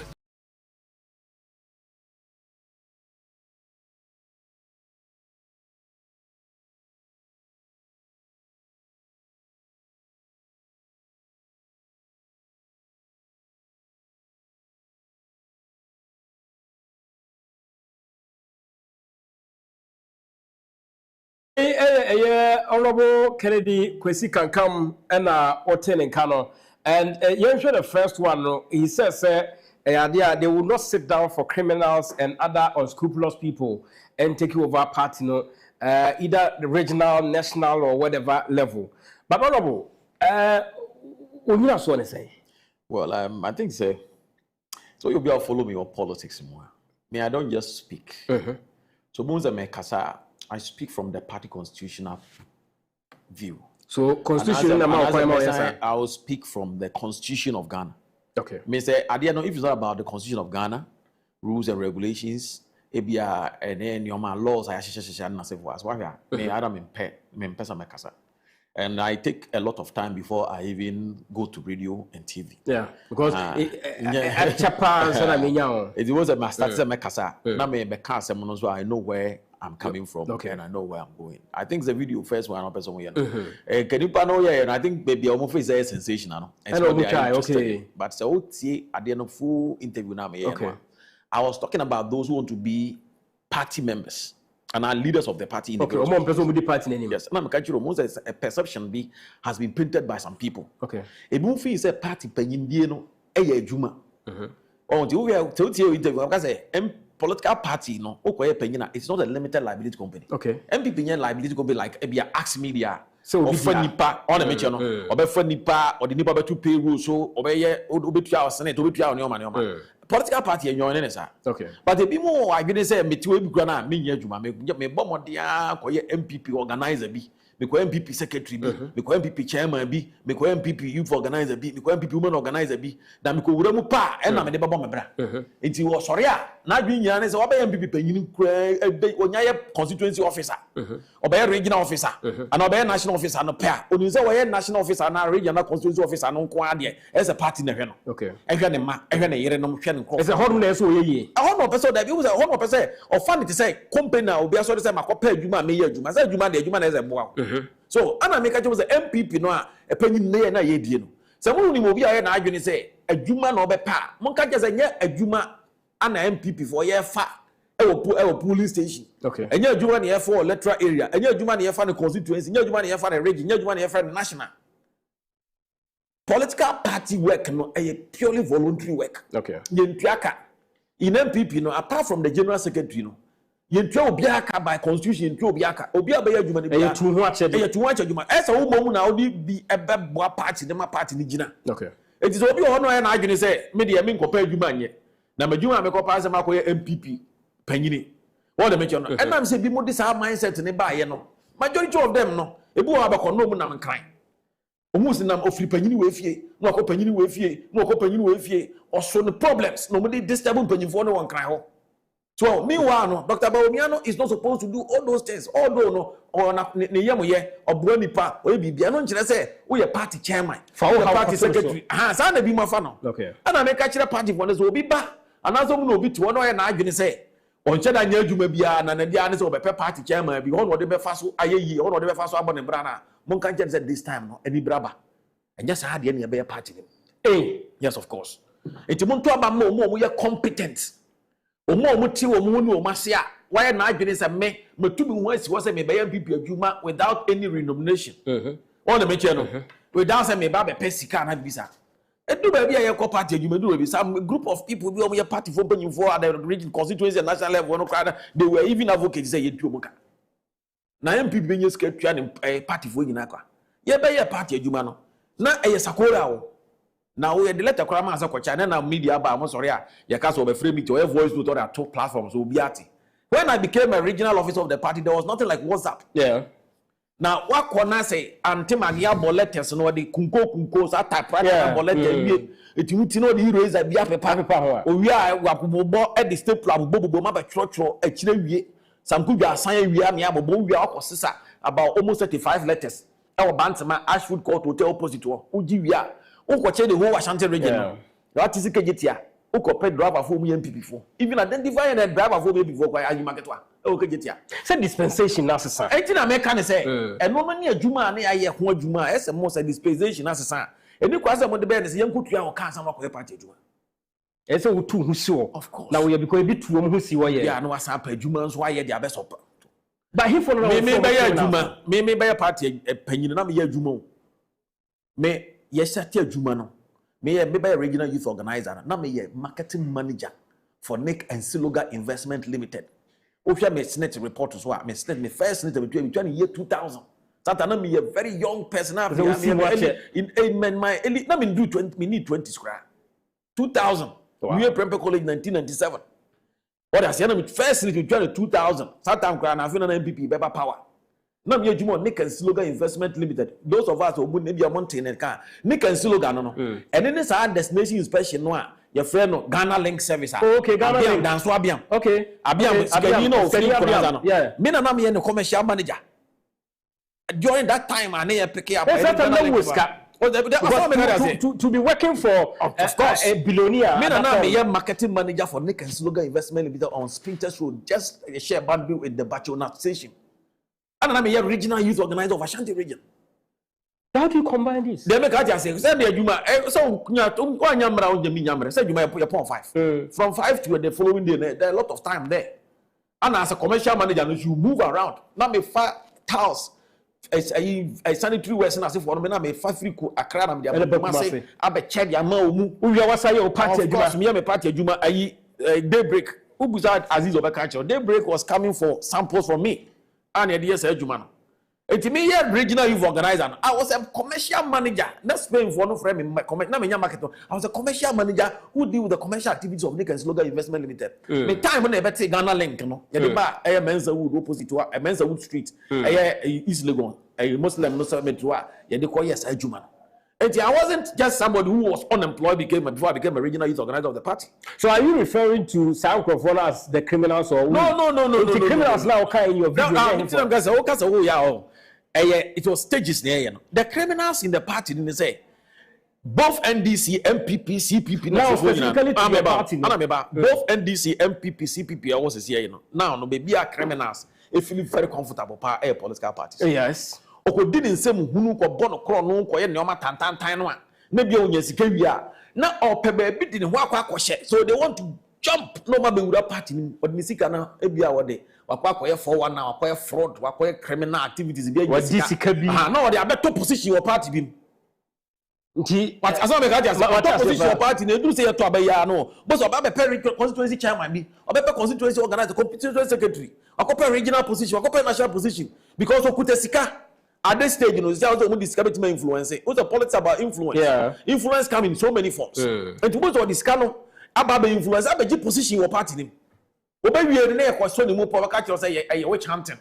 Honorable Kennedy Kwesi Kankam and Oten and Kano. And you the first one, he says they will not sit down for criminals and other unscrupulous people and take over party, either the regional, national, or whatever level. But Honorable, what you want to say? Well, I think so you'll be able to follow me on politics more. I don't just speak. So Munza Mekasa, I speak from the party constitutional view. So constitution, I will speak from the constitution of Ghana. Okay. Me say, I don't know if it's not about the constitution of Ghana, rules and regulations, ebia and then your laws. I and I take a lot of time before I even go to radio and TV. Yeah, because it was a master mekasa. Na me mekasa mono so I know where I'm coming from, and I know where I'm going. I think the video first one up person here. Can you know and I think maybe almost is a sensational. Okay. But so at the end of full interview now I was talking about those who want to be party members and are leaders of the party. In the person with the party name. Yes, a perception has been printed by some people. Okay. A movie is a party penyin a juma. Oh, the interview because political party it's not a limited liability company. Okay. MPP liability company like Axe Media. So offer nipa on the mention or nipa or the nipa to pay rules so obey our senate obey political party and okay. But the people I didn't say me to be gonna me bomb MPP organizer be me MPP secretary be me MPP chairman be me MPP youth organizer be me MPP women organizer be that me ko pa and na me bomb me bra nti wo sorry na dwi nyane say obey MPP panyin onya constituency officer obey regional officer and obey national officer no pair oni say we national officer na regional constituency officer no nko ade as a party na hwe no okay ehwe ne ma ehwe ne yere no hwe ne nko it's a hard na so ye a hard person that be was a hard person of fund to say company na obi aso say makopa adwuma me ye adwuma say adwuma de adwuma na ze boa so ana make was MPP no a panyin na ye die no say mo ni mo bi aye na adwene say adwuma na obepa mo ka je say nya adwuma ana MPP for ye fa ewo police station okay enya adwuma na ye for electoral area enya adwuma na ye fa na constituency enya adwuma na ye fa na region enya adwuma na ye fa na national. Political party work no purely voluntary work. Okay. In MPP no apart from the general secretary no yentua obiaka by constitution yentua obiaka obia be adwuma ne bia tu ho achede tu ho achedwuma esa wo mom na odi bi ebeboa party ne ma party ne gina. Okay. It is obi ho no na adwene say me de me nkopa adwuma anye na madwuma me kopa asem akoye MPP panyini what the mention no and am say bi mo this mindset ne ba ye no majority of them no ebi wo abekọ no mu na nkran omusi nam ofri panyini we fie no akọ panyini we fie no akọ panyini we fie also the problems no mo dey disturb panyinfo no won kran ho. So meanwhile no Dr. Bawumiano is not supposed to do all those things although no or na ne yemoye obo nipa o bibia no nkire say wo ye party chairman for wo party secretary sa na bi mafa no okay ana make kire party for no so obi ba anaso mu no obi to no ye na adwene say onche da nya adwuma bia na dia ne say obepe party chairman bi hono de be fa so ayeyi hono de be fa so abone bra na monka nche say this time no ani braba enya sa de ne be party dem yes of course enti monto aba mo ye competent omo ti omo ni omasia why na adwene say me matumi ho asi wo say me be MPP adwuma without any renomination on the mention no without say me ba be pesika na bisa do baby a yɛkɔ party adwuma do baby some group of people bi ɔmo party for mpanyinfoɔ at the region constituency and national level no crowd they were even advocates say yɛtu ɔmo ka na MPP bi nye sika tua ne party for nyina kwa yɛbɛyɛ party adwuma no na ɛyɛ sakora wo na wo yɛ de letter kora ma asa kɔcha na media ba mo sɔre a yɛka so ɔbɛfrɛ me to ɔyɛ voice note or two platforms so obi ate when I became a regional officer of the party there was nothing like WhatsApp now what corner say anti-magia letters no the kunko sa typewriter letter it you know the erase a bia paper o wi a wakobobo e the state plan bobo ma be trotro e kire wie sankudwa asan wi a me abobo wi a okosesa about almost 35 letters e wo bantama Ashwood Court Hotel opposite wo ugi wi a ukoche the whole Ashanti region no that is kejetia ukope driver for mu MPP for even identifying the driver for MPP for kwa ayi market wa kejetia say dispensation na sesa enti na make can say eno no ne adwuma na aye ho adwuma ese mo say dispensation na sesa eni kwa say mo de be ne se yankotua o kan sam akoye party adwuma ese wo tu hu si wo of course na wo ye because ebi tu wo hu si wo ye ya no wasa pa adwuma nso aye de abesopa but he follow me be ya adwuma me be ya party panyin na me ya adwuma o me ye sati adwuma no me be ya regional youth organizer na me ye marketing manager for Nick and Siloga Investment Limited. Ofia me Senate report so me Senate me first Senate between year 2000. That na me a very young person in my elite na me do 20 me need 20 square. 2000. We were Prempeh College 1997. What I say na me first Senate between 2000. That time na feel na MPP beba power. Na me adwuma Nick and Siloga Investment Limited. Those of us who maybe be a mountain and can Nick and Siloga no. And then this our destination inspection no your friend no Ghana Link service okay Ghana Link dan so abiam okay abiam no me na me the commercial manager during that time I never pick up to be working for a billionaire me na me marketing manager for Nick and Siloga Investment Limited on Sprinters Road just a share bundle with the Bachona station and na me regional youth organizer of Ashanti region. How do you combine this? They make us say the adwuma so nyamra onjami nyamra say adwuma your point 5 from 5 to the following day there are a lot of time there and as a commercial manager you move around na me fa tiles a sanitary waste na say for me na me fa free ko akra na me dey say abe check ya ma omu we wasa your party adwuma me my party adwuma ayi daybreak ubuza Aziz Obekacho daybreak was coming for samples from me and the say adwuma no. It's me here regional youth organizer. I was a commercial manager. That's paying for no frame me market. I was a commercial manager who deal with the commercial activities of Nick and Siloga Investment Limited. Me time when I bet Ghana Link no. Ya ba a Mensa Wood opposite to a Mensa Wood Street. East Legon. A Muslim no summit to ya de call yes adwuma. I wasn't just somebody who was unemployed before I became a regional youth organizer of the party. So are you referring to South Kofola as the criminals or No. The criminals now in your video. It was stages there. The criminals in the party didn't say both NDC, MPP, CPP. Now specifically to the party. Both NDC, MPP, CPP. I was here. Now no baby are criminals. They feel very comfortable for a political parties. Yes. Oko didn't say hunu ko bono kro no ko ye neoma tantan no a na bia onya sika wia na opebe bi din ho akwa akɔhye so they want to jump no ma be wura party ni odni sika na ebia wode wakwa akɔyɛ 41 na wakɔyɛ fraud wakɔyɛ criminal activities bia nya sika bi na wode abeto position your party bi nti what aso me ka just position your party na edu say yeto abaya no boss oba constituency chairman bi oba constituency organizer constituency secretary akɔpɛ regional position akɔpɛ national position because okuta sika. At this stage, you know, it's also discovered my influence. What's the politics about influence? Yeah. Influence comes in so many forms. And to most of this kind of about influence, I bet you position your party. Obey we are near question the more power catcher say a witch hunting.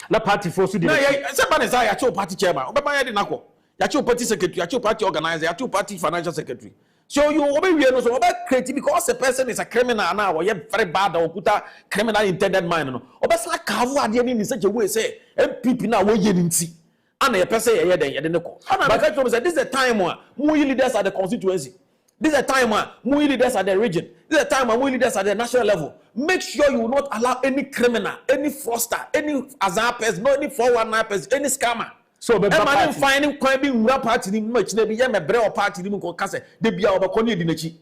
Na party force no, somebody say I party chairman. Obey my dinako. Yacho party secretary, yacho party organizer, yacho party financial secretary. So you obey we are no so about creative because the person is a criminal now or very bad or put a criminal intended mind. No. Obey like kavu adi in such a way say MPP now we yenti. And a person here then but this is a time where more leaders at the constituency. This is a time where more leaders at the region. This is a time where more leaders at the national level. Make sure you will not allow any criminal, any fraudster, any azapers, no any 419 person, any scammer. So be finding quite being rap party in much maybe ya me bre party ni ko kase de bia obakoni di nachi.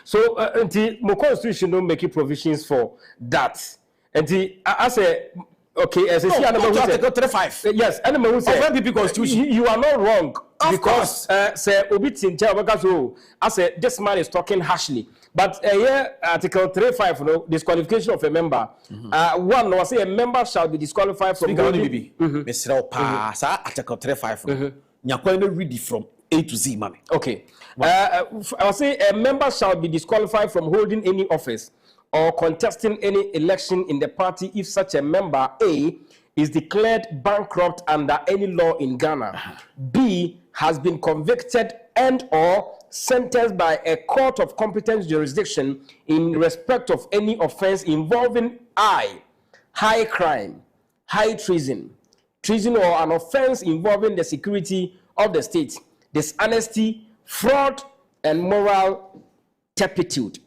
So until my constitution don't make provisions for that. Until I say okay, as I see, Article 35. Yes, and MPP constitution. You are not wrong because say obi tinja because I say this man is talking harshly. But here Article 3.5, disqualification of a member. One was say a member shall be disqualified from. Article 3.5. Nyakwa read it from A to Z, mommy. Okay. I will say a member shall be disqualified from holding any office or contesting any election in the party if such a member A is declared bankrupt under any law in Ghana. B has been convicted and or sentenced by a court of competent jurisdiction in respect of any offense involving I, high crime, high treason, or an offense involving the security of the state, dishonesty, fraud, and moral turpitude.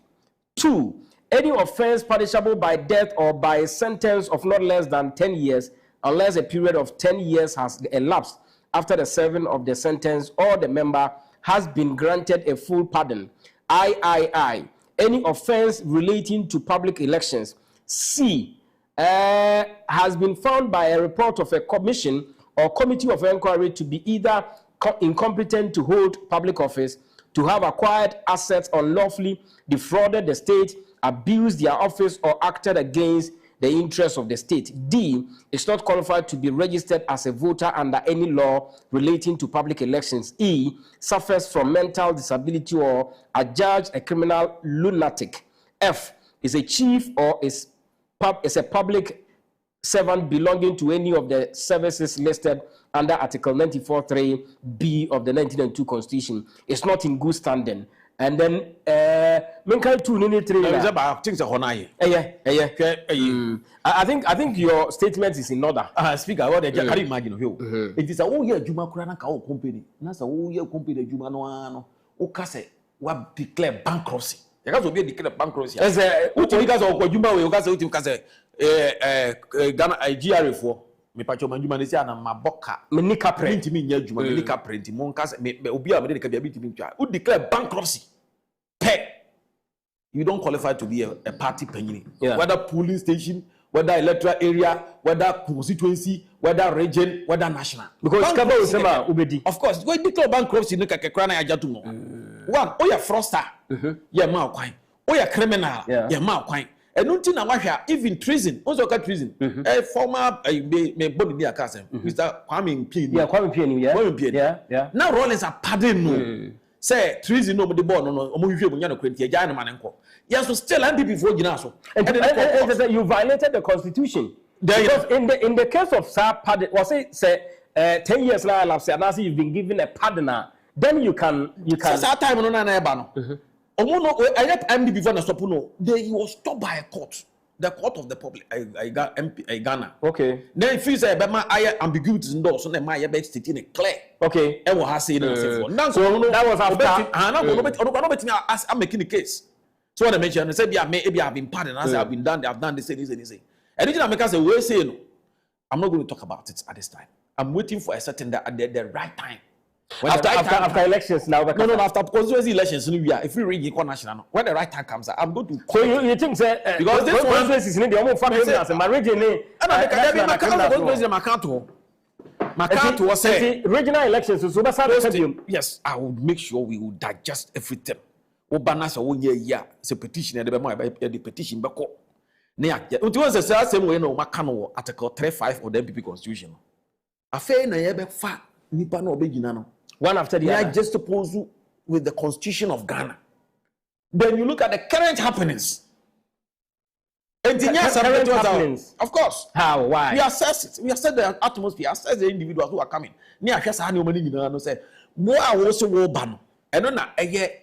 2, any offense punishable by death or by a sentence of not less than 10 years, unless a period of 10 years has elapsed after the serving of the sentence or the member has been granted a full pardon. I, any offense relating to public elections. C, has been found by a report of a commission or committee of inquiry to be either incompetent to hold public office, to have acquired assets unlawfully, defrauded the state, abused their office, or acted against the interests of the state. D is not qualified to be registered as a voter under any law relating to public elections. E suffers from mental disability or adjudged a criminal lunatic. F is a chief or is a public servant belonging to any of the services listed under Article 94.3b of the 1992 Constitution. It's not in good standing. And then, I think your statement is in order. Speaker, what can you imagine? It is a whole year Juma Krana company. That's a whole year company Juma no Okase what declare bankruptcy. You guys will be declared bankruptcy. As a because of Juma, you guys will Ghana GRA4. Me pacho manjuma ne sia na maboka me nika print me nya juma me nika print mo nka me obi a me de ka bia bitimi twa who declare bankruptcy you don't qualify to be a party penny, whether polling station, whether electoral area, whether constituency, whether region, whether national, because of course when declare bankruptcy no ka kekra na ajatu no one o ya fraudster ya ma kwan o ya criminal ya ma kwan. And nothing na wahia even treason also got treason a former me body be akase Mr. Kwame Mpieni now Rollins are pardon no say treason no the board no omo hwehwe munya no kwenti agya na manenko yes so still and before gina so and you violated the constitution because in the case of sir pardon was it say 10 years later I've said now you've been given a pardoner then you can that time no na eba no Omono, I let MD before na Sopuno. He was stopped by a court, the court of the public. I got MP, Ghana. Okay. Then if you say, "But my ambiguities in those, so then my best state in clear." Okay. And what has said, so that was after. I'm making the case. So what I mentioned, I said, "Yeah, maybe I've been pardoned. I said, I've been done. I've done this, and this, and this." And then I make us a say, "No, I'm not going to talk about it at this time. I'm waiting for a certain at the right time." After elections now. No, after constituency elections, if we read national, when the right time comes, I'm going to. So you think that because this one is in the almost family as my region. Regional elections, yes, I will make sure we will digest everything. Obanas or 1 year, it's a petition, the petition back up. It was the same way no Macano Article 3.5 of the MPP Constitution. A fair na fa nipa no obegina. One after the other. I just oppose you with the Constitution of Ghana. Then you look at the current happenings. Current happenings. Of course. How? Why? We assess it. We assess the atmosphere. Assess the individuals who are coming. Ni ahwesa ha ne omani nyina no say, "Mo a wo so wo ba no." Eno na eye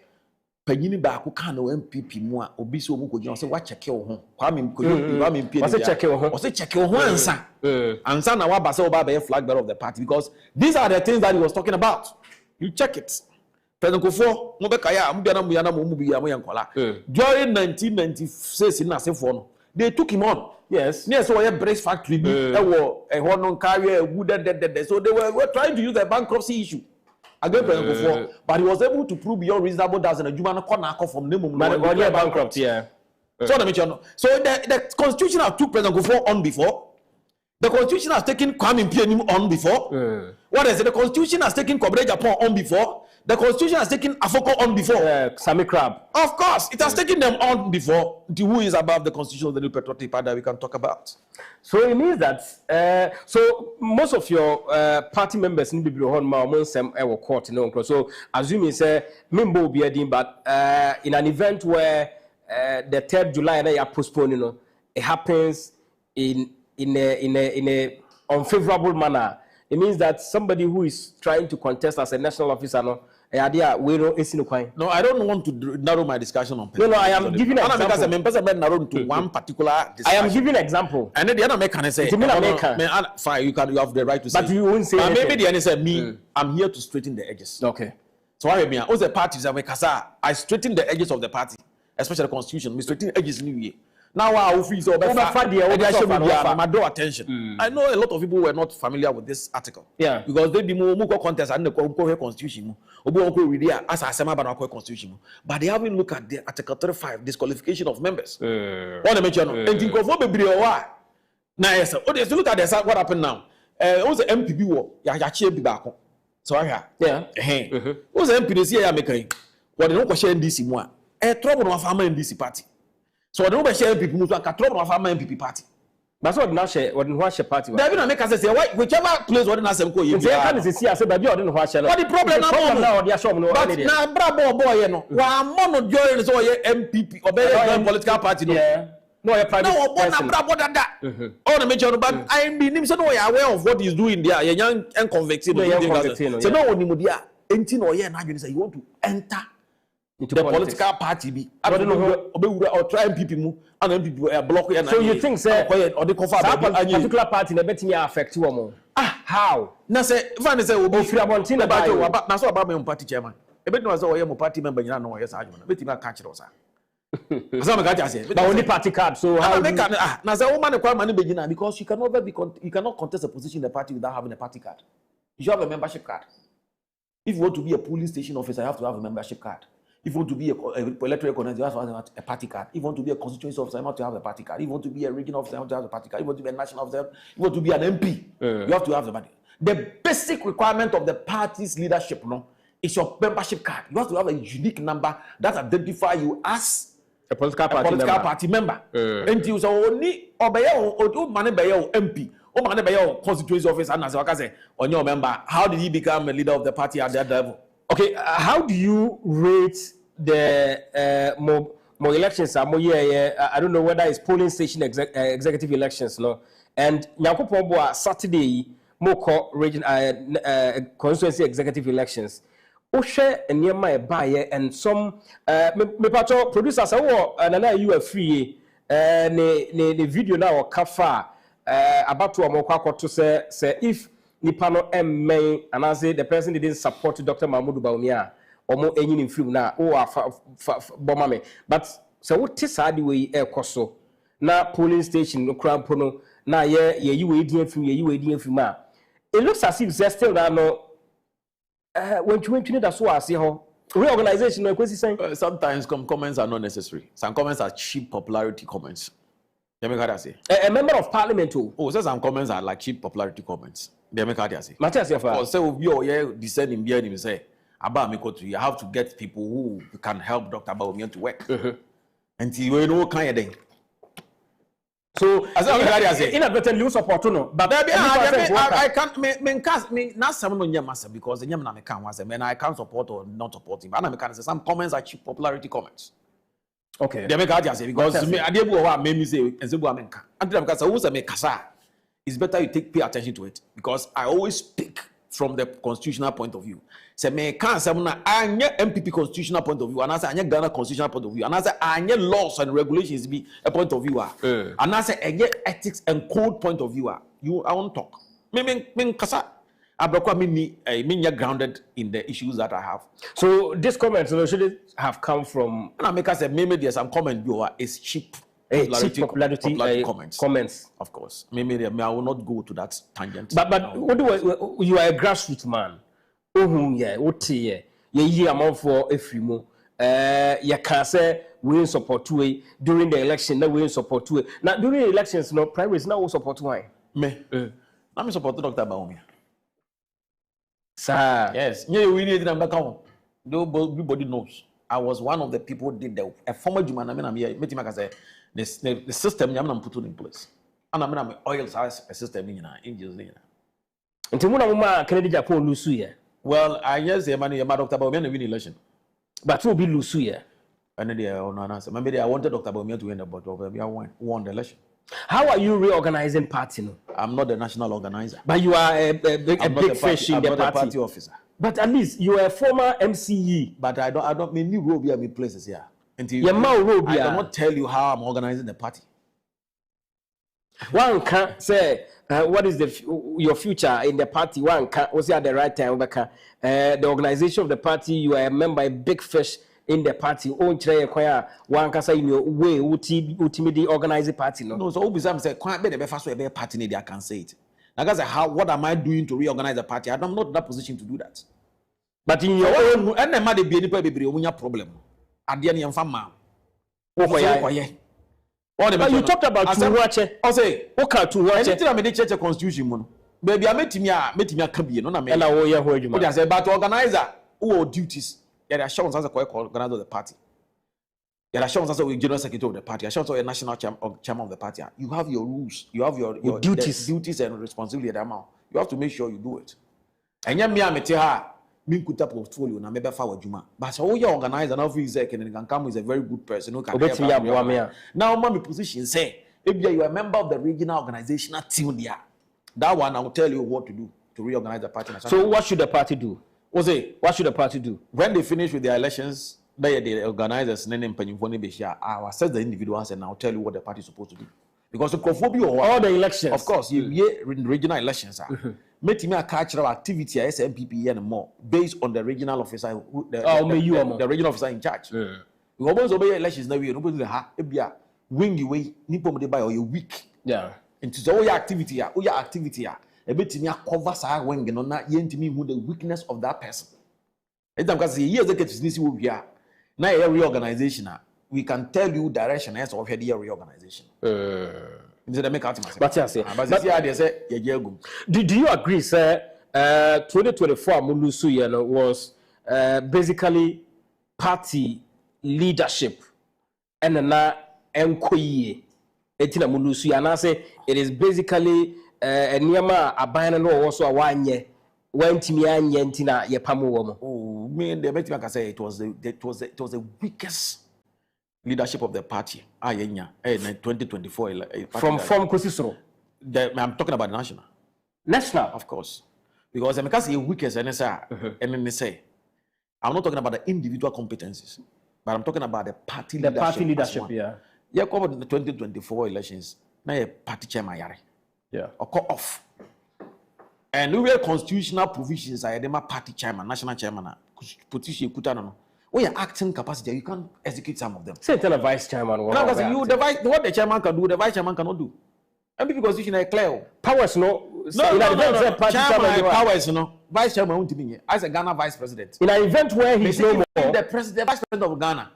panyini ba ko kan no MPP mu a obi so mu ko gina say wa check wo ho. Kwame Mpieni. Was check wo ho. Was check wo ho ansa. Ansa na wa ba say wo ba be flag bearer of the party because these are the things that he was talking about. You check it. President Kofo, mo be kaya mo bia na mo bia mo yankola. During 1996 in Asefo no, they took him on. Yes. Near so a brace factory bi e wo e ho no carry wood so they were trying to use the bankruptcy issue against President Kofo, but he was able to prove beyond reasonable doubt that Juma no corner from name bankrupt. Yeah. So let me tell you. So the constitution took President Kofo on before. The constitution has taken Kwame Mpianim on before. What is it? The constitution has taken Kobre Japan on before. The constitution has taken Afoko on before. Sami Crab. Of course, it has taken them on before. Who is above the constitution of the new patriotic party that we can talk about? So it means that so most of your party members in the court, so assuming say member will be a but in an event where the 3rd July they are postponed, it happens in a unfavorable manner. It means that somebody who is trying to contest as a national officer, no, I don't want to narrow my discussion on. No, I am giving an example. Narrow to one particular discussion. I am giving an example. And then the other can say, fine, you have the right to say. But you won't say. Maybe the other said, me, I'm here to straighten the edges. Okay. So I mean, all the parties I straighten the edges of the party, especially the constitution. We straighten edges new year. Now I feel so my draw attention. I know a lot of people were not familiar with this article. Yeah. Because they be more contest and the constitution. Constitution. But they haven't looked at the Article 35 disqualification of members. What I mention. And think of what be why. Now yes, so look at this, what happened now. Also MPP war, back. So I have. Yeah. Also MPP this year making. What they don't question NDC more. Trouble of farmer NDC party. So I don't know share people who can trouble of our MPP party. That's what now share. What didn't share party? They will make us say why whichever place what na sem ko ye. They can see say but you didn't watch. What the problem now? They are show no. But na brabo boy no. Wa mono join so ye MPP or be political party no. No, a private no, person. No, brabo that. All the mention but I be him say no you aware of what he's doing there. Ye young and convicted. So no oni mu dia enti no ye na say you want to enter into the political party be. I don't know or try MPP mu and MPP block. So you think say or the cover particular party na betimi affect you more? How? Na say if say obi free abontin about na so about my party chairman. E bet no say oye mo party member nyina no oye sa adwuma. Betimi aka kire osa. Asa me ka say. But only party card. So how na say woman e kwa man be gina because you cannot contest a position in the party without having a party card. You should have a membership card. If you want to be a police station officer, you have to have a membership card. If you want to be a electoral organizer, you have to have a party card. If you want to be a constituency officer, you have to have a party card. If you want to be a regional officer, you have to have a party card. If you want to be a national officer, you want to be an MP, you have to have the party. The basic requirement of the party's leadership, no, is your membership card. You have to have a unique number that identifies you as a political party member. Until you say only obey or money by your MP. Oh, man, by your constituency officer, and as I say, on your member, how did he become a leader of the party at that level? Okay, how do you rate the more elections? I don't know whether it's polling station executive elections, no. And Nyankopon Saturday, more region constituency executive elections. Oshe and buyer and some me pato producers nana you are free ne video now kafa about to amokwa to say if Nipano M. and I say the person didn't support Dr. Mahmoud Baumia or more any film now, bomame. But so what is the way air coso? Now polling station, no crown pono, now you waiting from you waiting from ma. It looks as if there's still no when you went to that's what I see how reorganization no question saying. Sometimes comments are not necessary. Some comments are cheap popularity comments. You make what say? A member of parliament too. Oh, so some comments are like cheap popularity comments. They make what say. Matthias, so you descending behind him say about me you have to get people who can help Dr. Baumia to work. Until you know kind of thing. So as I say, inadvertently you support no, but I can't me not someone on your master because the Yamna me can was I can't support or not supporting. But I can say some comments are cheap popularity comments. Okay. They make what say because me I dey what me say enzebu amenka. And them because who say me kasa. It's better you pay attention to it because I always speak from the constitutional point of view. Say me can say na anya MPP constitutional point of view and I say anya Ghana constitutional point of view and I say anya laws and regulations be a point of view and I say anya ethics and code point of view you I won't talk. Me kasa abrokwa me grounded in the issues that I have. So this comment should it have come from and I make us say maybe there's some comment you are is cheap. Popularity comments. Of course. Maybe I will not go to that tangent. But you are a grassroots man. Amount for a free mo. You can say we support two during the election. Now we support two. Now during the elections, no primaries now we support why. Me. I'm supporting Dr. Baumia. Sir. Yes. Yeah, we need them back home. Nobody knows. I was one of the people who did a former Juman. I mean, I'm here. The system I'm put in place. And I'm oil size system in India. Until one Kennedy Japan lose here. Well, I guess the money about Dr. Baumia win election. But will be lose here. And maybe I wanted Dr. Baumia to win the battle. I won the election. How are you reorganizing party? No? I'm not the national organizer. But you are a big fish in the party. I'm not a party officer. But at least you are a former MCE. But I don't mean new role be places here. I cannot tell you how I'm organizing the party. One can say what is your future in the party. One can was at the right time. The organization of the party, you are a member, a big fish in the party. One can say in your way, ultimately organize the party. No, so Obisam said, "Quite better first way a party. I can say it." Now, what am I doing to reorganize the party? I'm not in that position to do that. But in your own, and the money be any problem. At the end of the but you talked about to watch it. I say, okay, to watch it. I made church constitution. Baby, I met me a cabinet. No, and I will hear you. I said, but organizer who duties. There are shows as a organizer of the party. There are shows as a general secretary of the party. Shows as a national chairman of the party. You have your rules. You have your duties and responsibility. You have to make sure you do it. And yeah, me, I'm a Minkuta portfolio na mebe fa wadwuma but so you organize and office can come is a very good person who can help. Now my position say if you are a member of the regional organizational team there, that one I will tell you what to do to reorganize the party. So what should the party do? What should the party do when they finish with their elections? The organizers I will assess the individuals and I'll tell you what the party is supposed to do. Because all the elections, of course, regional elections are. Make me a cultural activity as MPP and more based on the regional officer, the regional officer in charge. We almost obey elections now. We nobody ha wing you way nipo me buy or you weak. Yeah. Into so your activity a bit me cover sa wing no na yentimi who the weakness of that person. It's because years they get to see we are now a reorganization. We can tell you direction as of the reorganization. Do you agree, sir? 2024 Mulusu was basically party leadership and na enkoye etina Mulusu and I say it is basically niyama aban no also awanye wentimi anye ntina ye pamu wo mo. Oh, me the meeting can say it was the weakest leadership of the party. In 2024 from Kosisoro. I'm talking about national. National, of course, because because you weakest and say I'm not talking about the individual competencies, but I'm talking about the party leadership. The party leadership, yeah. Yeah, covered the 2024 elections. Now a party chairman yari. Yeah. Or cut off. And we have constitutional provisions. I am a party chairman, national chairman. Position kutano. When you're acting capacity, you can't execute some of them. Say tell a vice chairman. What the chairman can do, the vice chairman cannot do. MPP constitution is clear. Powers no. Chairman powers no. Vice chairman won't be as a Ghana vice president. In an event where he's no more. The vice president of Ghana.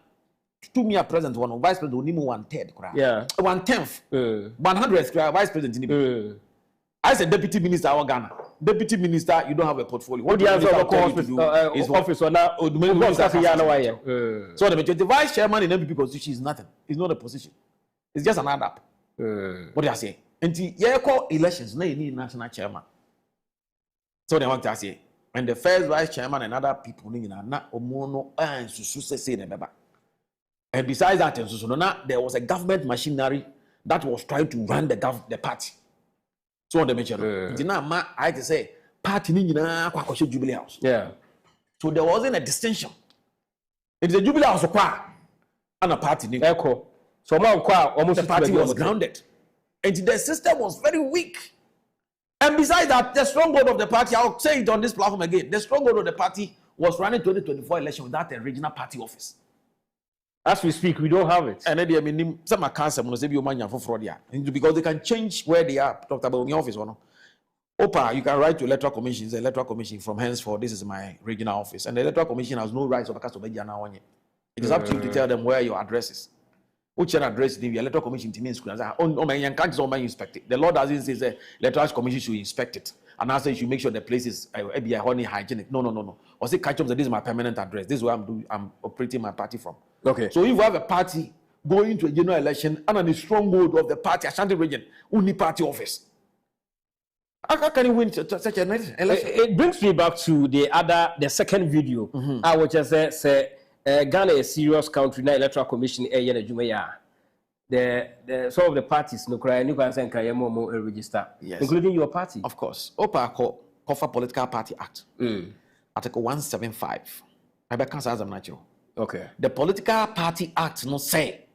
To me, a president one vice president will need 1/3. Yeah. 1/10. 100th vice president. As a deputy minister of Ghana, deputy minister, you don't have a portfolio. What do you have to office or now? So the vice chairman in MPP position is nothing. It's not a position. It's just an add up. What do I say? And the call elections, no, you need national chairman. So they want to say, and the first vice chairman and other people, not omono and say and besides that, there was a government machinery that was trying to run the party. So on the mention, I had to say, party Jubilee House. Yeah. So there wasn't a distinction. It's a Jubilee House and a party. Echo. So almost the party was grounded. And the system was very weak. And besides that, the stronghold of the party, I'll say it on this platform again, the stronghold of the party was running 2024 election without a regional party office. As we speak, we don't have it. And then I mean, some are cancer because they can change where they are. Talked about your office or no. Opa, you can write to electoral commission. The electoral commission from henceforth, this is my regional office, and the electoral commission has no rights of a cast of It is up to you to tell them where your address is. which address the electoral commission to me in school. Oh my, you can't inspect it. The law doesn't say the electoral commission should inspect it. And I say you should make sure the place is hygienic. No. Or say catch up that this is my permanent address. This is where I'm operating my party from. Okay. So if you have a party going to a general election and the stronghold of the party, Ashanti region, only party office. How can you win such an election? It brings me back to the second video. I would just say Ghana is a serious country. Now electoral commission the some of the parties no cry you can send register, yes, including your party. Of course. Opa Cover Political Party Act. Article 175. I be cancel as I'm natural. Okay. The Political Party Act no say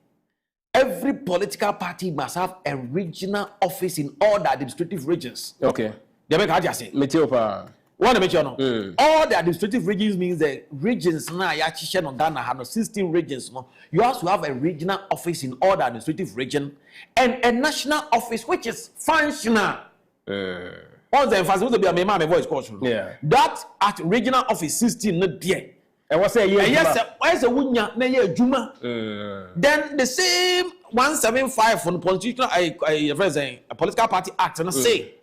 every political party must have a regional office in all the administrative regions. Okay. They make how say. Meteopa. What to make sure no? All the administrative regions means the regions now ya chishe no Ghana have 16 regions no. You also have a regional office in all the administrative region and a national office which is functional. All the emphasis will be my voice caution. Yeah. That at regional office 16 not there. And what's a year? Yes, why is a wunya na year juma? Then the same 175 from the constitutional a political party act and say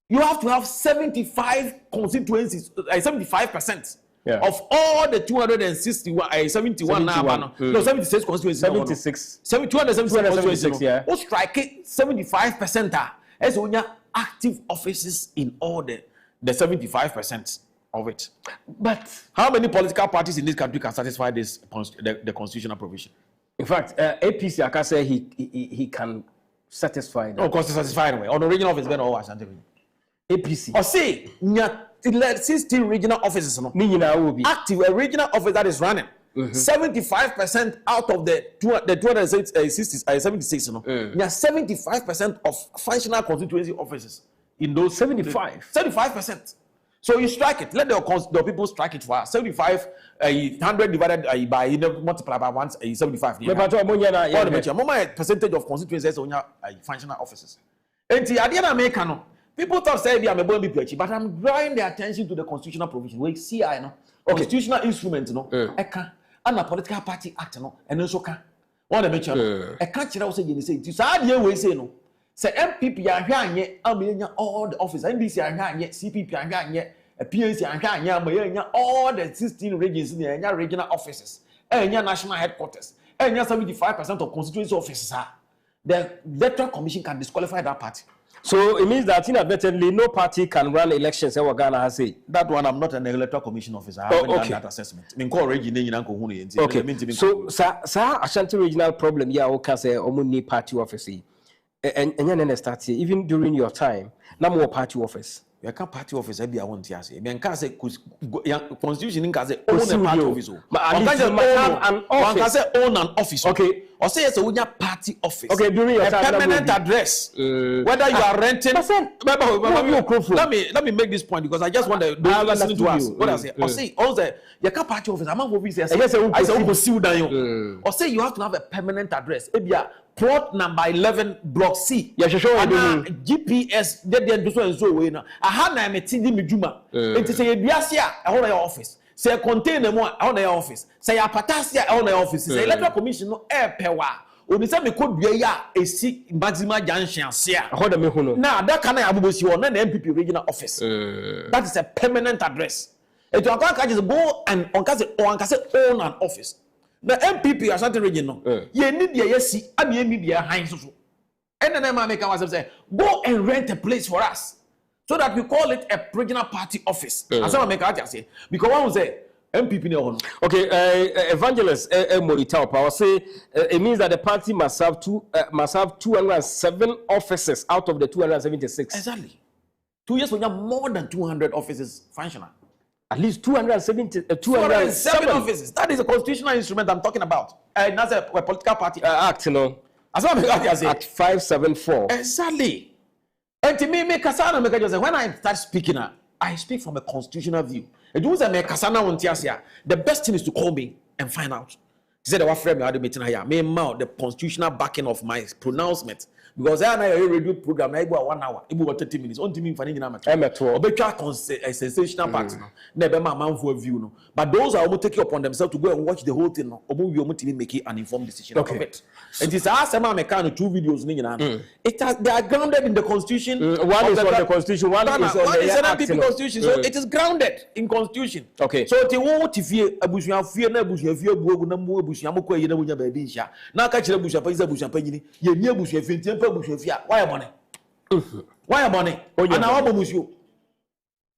you have to have 75 constituencies, 75% of all the 261, 71 now, no 76 constituencies. 76. 276 yeah. Who strike it 75% as when you active offices in all the 75% of it. But how many political parties in this country can satisfy this the constitutional provision? In fact, APC I can say he can satisfy that. No, because satisfy anyway. On the regional office, then all Ashanti. APC. Or say, 16 regional offices no. Will be Active, a regional office that is running. 75% out of the 276 no. 75% of functional constituency offices in those 75%. So you strike it. Let the people strike it for 75. 100 divided by multiply by 75. What percentage of constituencies on your functional offices? And the idea America no. People thought say I'm a boy but I'm drawing their attention to the constitutional provision. We see I know constitutional instrument no. And a political party act no. And also can. What the mention? I can't tell say you say. So how do we say no? Say MPP are here anya all the office. NDC are here, CPP are here, PNC are here, all the 16 regions in the regional offices, and national headquarters, and 75% of constituency offices are. The electoral commission can disqualify that party. So it means that inadvertently no party can run elections. Ghana has said that one. I'm not an electoral commission officer. I haven't done that assessment. Okay. So, sir, Ashanti regional problem. Yeah, we can say omuni party office. And then start here. Even during your time, no more party office. You can't party office. I want to say. I can't say constitution. Can't say own a party office. But at least you must have an office. One can say own an office. Okay. Or say it's a party office. Okay, during your time, permanent address. Whether you are renting. Let me make this point because I just want to listen to us. What I say. Or say also you can't party office. I'm not going to say. I say or say you have to have a permanent address. Plot number 11, block C. Yeah, sure. GPS. They do so and so way now. I had na me tindi me juma. It is a biasia. I hold your office. Say container more. I hold your office. Say a patasia. I hold your office. Say electoral commission no air power. Obi say me code bia ya esi maximum junction sia. Hold me hono. Now that can I abubosi on na MPP regional office. That is a permanent address. It you can just go and on can say own an office. The MPP Ashanti region no. You need the yesi and you need the high so. And then I make ourselves say, go and rent a place for us. So that we call it a regional party office. And some make out say because one will say MPP no. Okay, Evangelist Morita Power say it means that the party must have 207 offices out of the 276. Exactly. 2 years we have more than 200 offices functional. At least 207 offices. That is a constitutional instrument I'm talking about. And that's a political party act, you know. As well as Act 574. Exactly. And to me, when I start speaking, I speak from a constitutional view. The best thing is to call me and find out. He said, the constitutional backing of my pronouncement. because I na radio program na ibo 1 hour ibo 30 minutes on timi mfani nyina meto obetwa sensational part no na ebe ma manfo view no but those are almost taking upon themselves to go and watch the whole thing no obo wi omutimi make an informed decision of it. It is asema me kan 2 videos ni nyina they are grounded in the constitution. One is on the constitution, one is on the constitution. So it is grounded in constitution. Okay. So ti wo ti fie abusuan fie na abusuan fie buogu na mo abusuan mo kwa ye na munya ba bi hia na ka kire abusuan pa abusuan pa nyini ye ni abusuan fie ntia pa abusuan fie why bone why bone ana wa bomusuo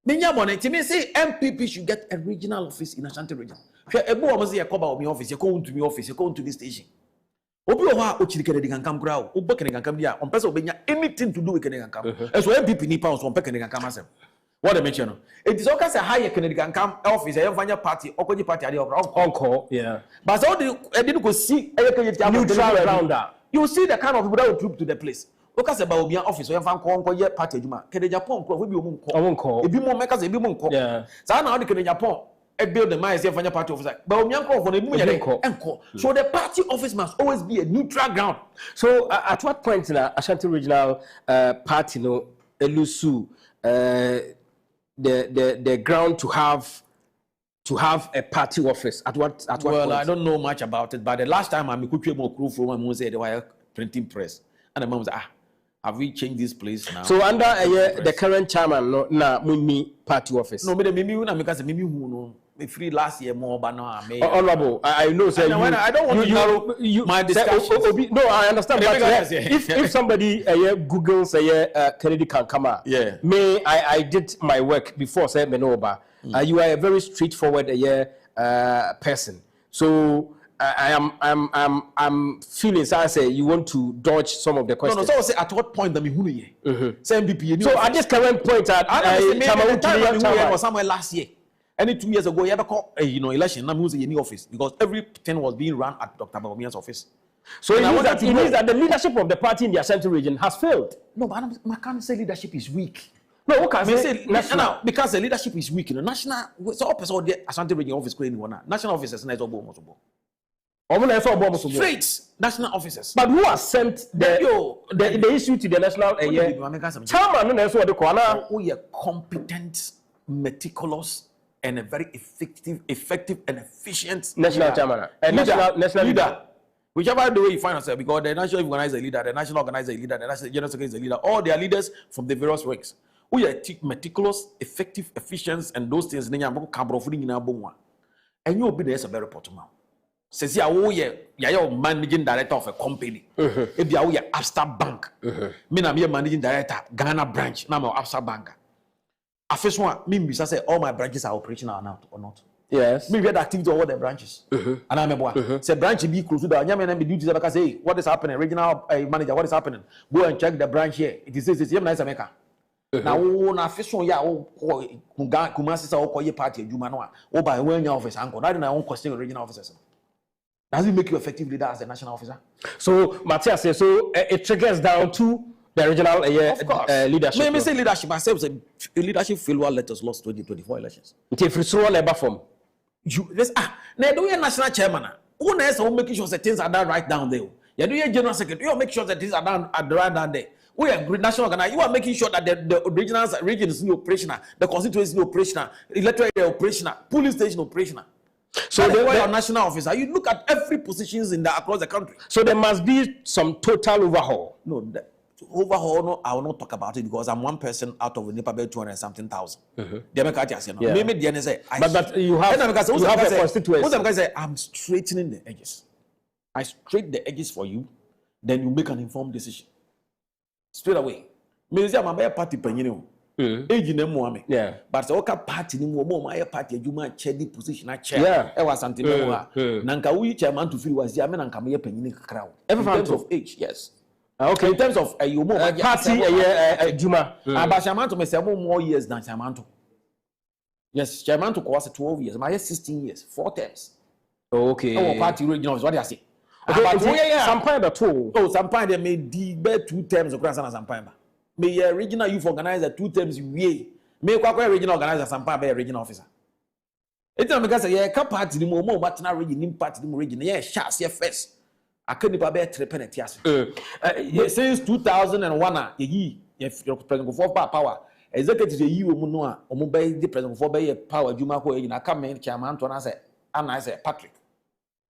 ninya bone ti me say MPP should get a regional office in Ashanti region hwe ebu o mo say yakoba o mi office yakọ untumi office yakọ untumi station obi o ha o chiri kene digankam kra o bo kene digankam dia on pese obenya anything to do with kene digankam so MPP ni pa on pe kene digankam asem what they mention it is okay say high kene digankam office e fanya party okoji party ade onko yeah but so the didn't go see neutral rounder you see the kind of people that will troop to the place okay say ba obi office o fan ko ye party adwuma kene Japan ko bi o nko ebi mo meka say ebi mo nko sa na o de kene Japan build the mind say fanya party office but omianko for the enko so the party office must always be a neutral ground. So at what point na Ashanti regional party no elusu the ground to have a party office at what point? I don't know much about it, but the last time I'm kutwe mo crew from am say the wire printing press and the mom say have we changed this place now? So under the current chairman no na mumi party office. No, me the mimi na because mimi who no me free last year more but now I honorable I know say I don't want to narrow my discussion. No, I understand but if somebody Google say Kennedy can come out. Yeah. May I did my work before say me no ba. You are a very straightforward person. So I'm feeling so I say you want to dodge some of the questions. No, so I say at what point that me hunu ye? Say MPP. So at this current point I was somewhere last year. Any 2 years ago, you ever call election? Now music in the office because everything was being run at Dr. Babomian's office. So it means that the leadership of the party in the Ashanti region has failed. No, but I can't say leadership is weak. No, what can I say? National because the leadership is weak. National, so all person the Ashanti region office going one. National officers na almost straight national officers. But who has sent the issue to the national? Chairman, no, so the corner. We are competent, meticulous, and a very effective and efficient national chairman and national leader. Whichever the way you find yourself, because the national organizer is a leader, the national organizer is a leader, the national general secretary is a leader, all their leaders from the various ranks. We are meticulous, effective, efficient, and those things. And you will be there as a very important man. Says you're managing director of a company. If you are Upstart Bank, me I'm managing director Ghana branch. Now I'm Upstart Bank. I first one, me say all my branches are operational now or not. Yes. Me get activity of all the branches. And I'm a say branch be close to the Yaman be duties because say what is happening, regional manager, what is happening? Go and check the branch here. It is it's nice America. Now na first one ya Kumasi sa okoye party adwuma no a o ba when your office anko. That na one question regional officers. Does it make you effective leader as a national officer? So Matthias says so it triggers down to the regional leadership. Me say leadership myself say leadership failure let us lost 2024 elections. If it's through labor form. You this na do your national chairman. Who knows how making sure that things are done right down there. You do your general secretary. You make sure that things are done right down there. We are national organizer. You are making sure that the region is operational, the constituency is operational, electoral area operational, police station operational. So they were national officer. You look at every positions across the country. So there must be some total overhaul. No, overhaul. No, I will not talk about it because I'm one person out of the Nepal 200-something thousand. Maybe the say, but you have a constituency. What say? I'm straightening the edges. I straighten the edges for you, then you make an informed decision. Straight away. Me say I'm a party penny. Age name mo yeah. But the oka party ni mo my party adwuma chair the position chair. Yeah. E was something mo nanka we chairman to feel was ya me nanka me penny crowd. In terms of age, yes. Okay. In terms of you mo party adwuma. But chairman to me say more years than chairman to. Yes, chairman to was 12 years. My 16 years, 4 terms. Okay. Our party regional is what I say. Okay, Sampine at all. Oh, Sampine they made the 2 terms of Grand Sampine. May regional youth organizer 2 terms we may quite regional organizer Sampine be regional officer. It's not because party the more but now region party the region. Yeah, shots here first. aka nipa be 3 penalty ase since 2001 ye president for power executive yi wo mu no a omo be the president for be power adwuma ko nyina aka men chairman to na say ana say Patrick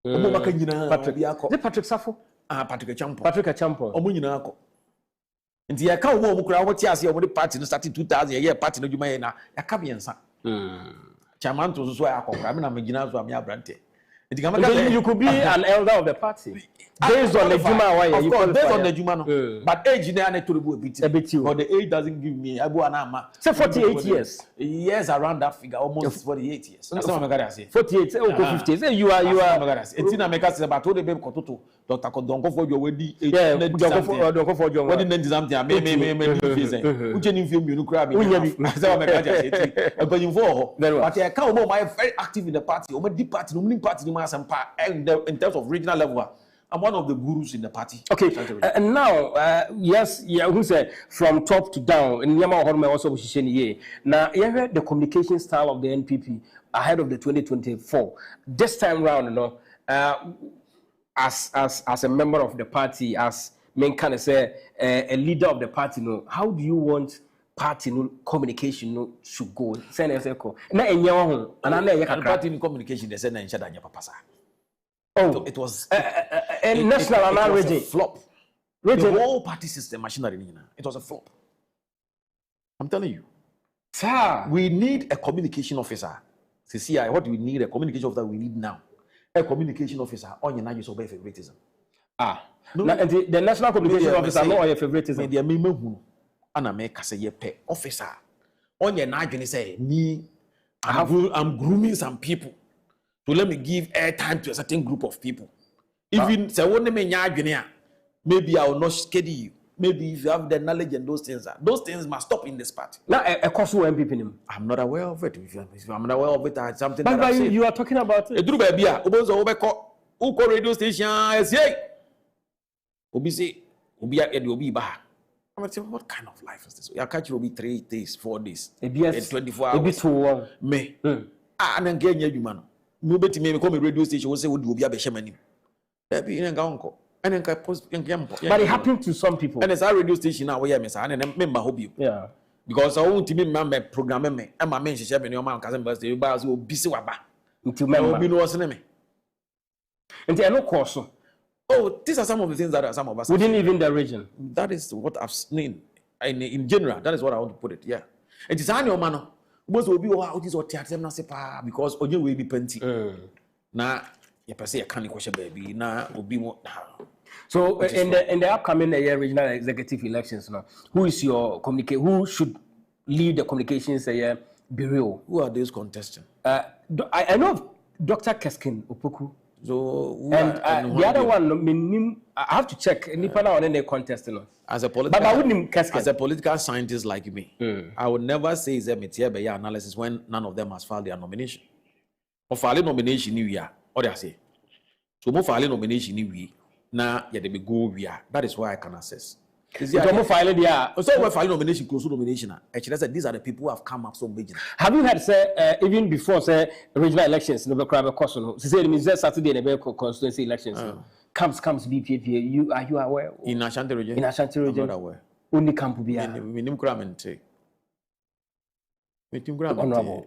omo maka nyina Patrick bi akọ the Patrick Safo Patrick Champo omo nyina akọ nti ya ka omo kura wo ti ase omo the party no started 2000 ye party no adwuma ye na ya ka biensa chairman to so ya akọ kura me na magina so am ya brante. You could be an elder of the party based on the Juma way. Of course, based on the Juma, no. But age there need to be a bit. But the age doesn't give me. I go anama. Say 48 years. Yes, around that figure, almost 48 years. That's what I'm gonna say. 48. Say 50. Say you are. It's in America. Say about the baby kototo. Doctor Kodonko for your wedding. Yeah, Donko for your wedding. Then something. Me. Who can film you? No crab. That's what I'm gonna say. But you for. But I can't. I'm very active in the party. I'm a deep party. I'm party. And in terms of regional level, I'm one of the gurus in the party. Okay, and now, yes, who said from top to down, and Yama Horme also was now, you heard the communication style of the NPP ahead of the 2024. This time round, you know, as a member of the party, as men kind of say, a leader of the party, you know, how do you want party no communication no should go? Say na say ko. Na enya ho, ana na enya party no communication they say na ensha da nya papa sa. Oh, it was national and region flop. The whole party system machinery, it was a flop. I'm telling you. Sir, we need a communication officer. CCI, what do we need? A communication officer we need now. A communication officer on your use of favoritism. No, the national communication officer not on your favoritism. Media me ana make say ye pay officer. On your nagini say me, I'm grooming some people. So let me give airtime to a certain group of people. Even say one maybe I will not schedule you. Maybe if you have the knowledge and those things must stop in this party. Now, a cost MPP. I'm not aware of it. If I'm not aware of it, I had something. But you are talking about it. Uko radio station. Obi say, Obi bah. I'm saying, what kind of life is this? I catch you will be 3 days, 4 days, 24 hours. Maybe 2 hours. Me. And then get you man. Nobody may come a radio station. Will say, would you be a beshaman? Maybe in a gonko. And then post. But it happened to some people. And it's our radio station now. Where I and then member hope you. Yeah. Because I want to be member program me. And my mention share me your man cousin birthday. You buy will be so bad. Until member. Be no what's name. And there are no course. Oh, these are some of the things that some of us within even the region. That is what I've seen. In general, that is what I want to put it. Yeah. It is your man. Most will be what is what theatre na sepa because onye will be plenty. Na you per se can question baby na will be more. So in the upcoming regional executive elections now, who is your who should lead the communications bureau? Who are those contesting? I know Dr. Keskin Opoku. So and the other one, I have to check. As a political scientist like me, I would never say it's a analysis when none of them has filed their nomination. Or filing nomination new year, or they say. So more filing nomination new year. Now yeah, they be go year. That is why I can assess. So we're filing nomination, close to nomination. Actually, I said these are the people who have come up so major. Have you had say even before say regional elections, no crime question? Say it means Saturday in the constituency elections. Comes BPP. You are you aware? In Ashanti region. In Ashanti region. I'm not aware. Only camp be. Minim kramente. Minim kramente.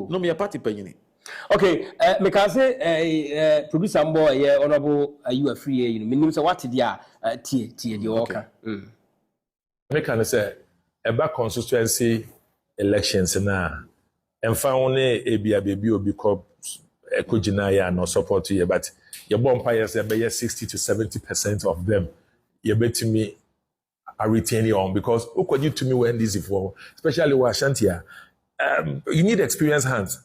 No, me a party penny. Okay, because producer boy, honorable, you are free. You know, what did ya the worker? I can say about constituency elections now, and found a baby or because a kujinaya no support to you, but your bonfires are 60 to 70% of them. You bet to me, I retain you on because who could you to me when this is for, especially Washantia. You need experienced hands.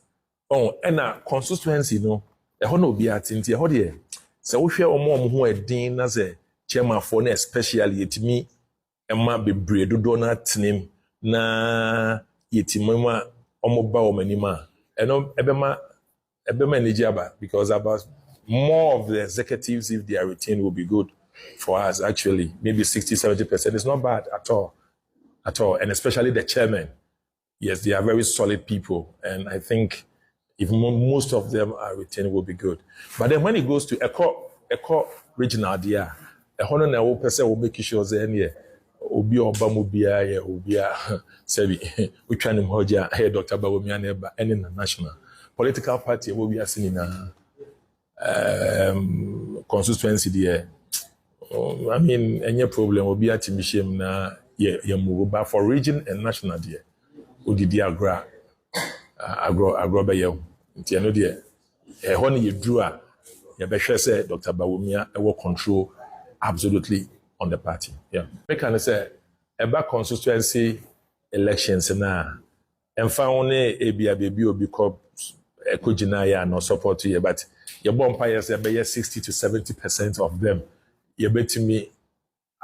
Oh, and a constituency, you know, a honor be at in the hodie. So we share more who are dean as a chairman for especially to me, and my be bread donut name na yetimama omoba omanima. And ebema nijaba because about more of the executives, if they are retained, will be good for us actually. Maybe 60-70%. It's not bad at all. And especially the chairman. Yes, they are very solid people. And I think if most of them are retained, will be good. But then when it goes to echo regional dia eho no na wo pese wo make sure say ne obi oba mo bia ye obi a sebi utwa ne hoja hey Dr. Bawumia na eba ene na national political party wo wi asini na constituency there. I mean, any problem will be at Mishem na ye move back for region and national there. Udidi agro by you. Tiano dear. A honey you drew a Yabesha said Dr. Bawumia will control absolutely on the party. Yeah. I can say about constituency elections na and found a baby or because a kujinaya no support to you, but your bonfires are 60 to 70% of them. You bet to me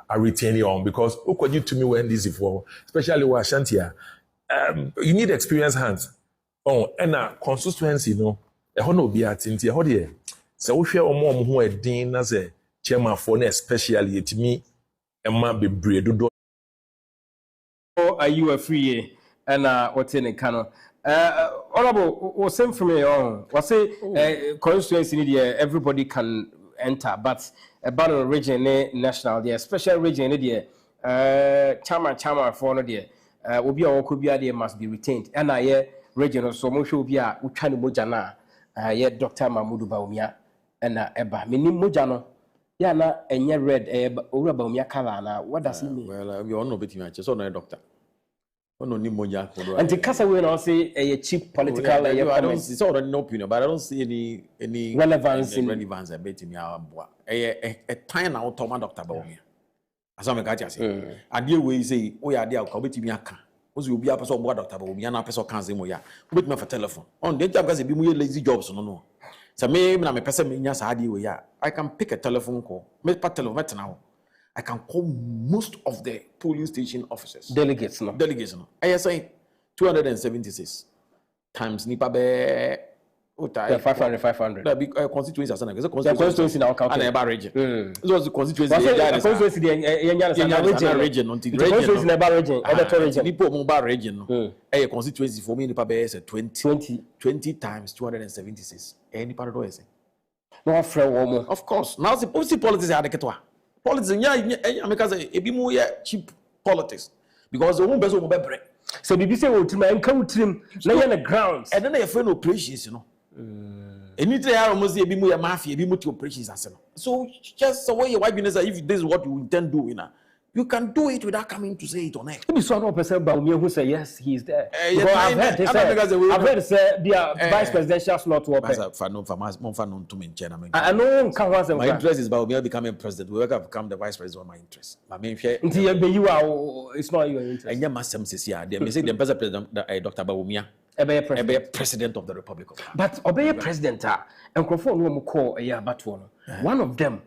I retain you on because who could you to me when this is for, especially with Ashantia. You need experienced hands. Oh, and a constituency, you know, a honor be at India. How dear? So we share a mom who are dean as a chairman for especially to me and might be bread. Are you a free and what's in a canon? Honorable, was sent from your own. Was say constituency in India, everybody can enter, but about a region national, the special region there, chama for no there, will be our Kubia must be retained. And I hear regional so much will be a Uchani Mojana, yet Dr. Mahmoud Bawumia and Eba. Minim Mojano, Yana, and ye read Ura Bawumia Kalana. What does it mean? Well, we all know between matches, so no doctor. No Nimoja. And to Casa will not say a cheap political. I don't see, it's already no opinion, but I don't see any relevance in relevance. I bet me a time now, Thomas Dr. Bawumia. As I'm a guy, say, I deal with say, oh, yeah, dear, come to me. Was you be a person more Dr. Bawumia, and a person can't say more. With me for telephone. On the job, because it be more lazy jobs, no. So maybe I'm a person in your side, I can pick a telephone call, make a telephone now. I can call most of the polling station officers. Delegates, no. Delegates, no. I say 276 times nipa be. 500. That be constituency as an constituency now count. And a region. It was the constituency. Constituency the region. Constituency never region. Other region. Nipo mobile region. A constituency for me nipa be 20 times 276. Any part of it. No afraid woman. Of course. Now the politics are the ketwa. Politics, yeah, because it be more cheap politics because the one person will be break. So the BBC will try and come to him, lay on the ground, and then they have no operations, you know. And you tell almost be more mafia, be more operations as well. So just the way your wife is, if this is what you intend doing, you can do it without coming to say it on air. Maybe so no person about me who say yes, he is there. I've heard say the vice presidential slot to open. I know my interest is about me becoming president. We have become the vice president of my interest. My main share. You are. It's not your interest. And yeah, Master says here. They say the president, Dr. Bawumia, a president of the Republic of Ghana. But obey president. And conform no more call a year but one of them.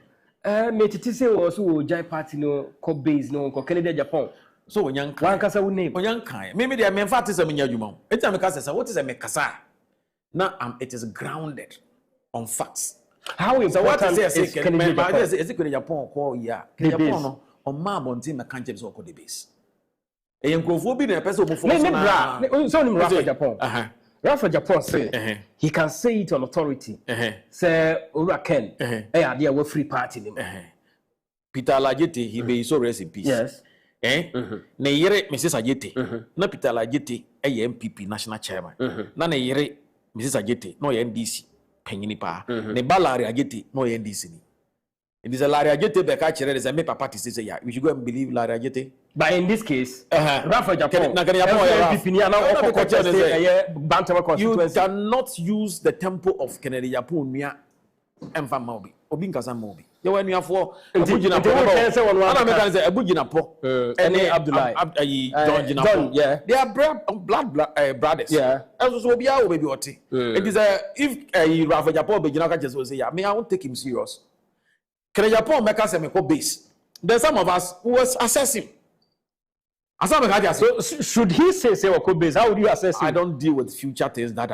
Metitise was who Jai Party no co base no co Canada Japan. So when young one casa name. Young kind. Maybe they are emphasis in your jumon. It's a mecasa. What is a mecasa? Now it is grounded on facts. How is what is Canada? Is it Japan call yeah? Japan on Marbonti Macantips or the base. A young be a person before so Japan. Rafa Japan say he can say it on authority. Say Uraken, they are free party. Peter Lajete, he be so rest in peace. Yes. Ne yere Mrs. Ajete, na Peter Lajete, a MPP national chairman. Na ne yere Mrs. Ajete, no NDC, Peninipa. Ne Balari Ajete, no NDC. It is a Larry Ajete Becachere, as a MEPA party says, yeah, we should go and believe Larry Ajete. But in this case, Rafa Japan, you cannot use the temple of Kennedy Japan and Van Mobi. Obinkasan Mobi. You when you have for Abujina Po, John, yeah, they are blood brothers. Yeah, also be our baby. It is a if Rafa Japan Begina just will say, yeah, I won't take him serious. Kennedy Japan make us a base. There's some of us who was assessing. So should he say what could be? How would you assess him? I don't deal with future things that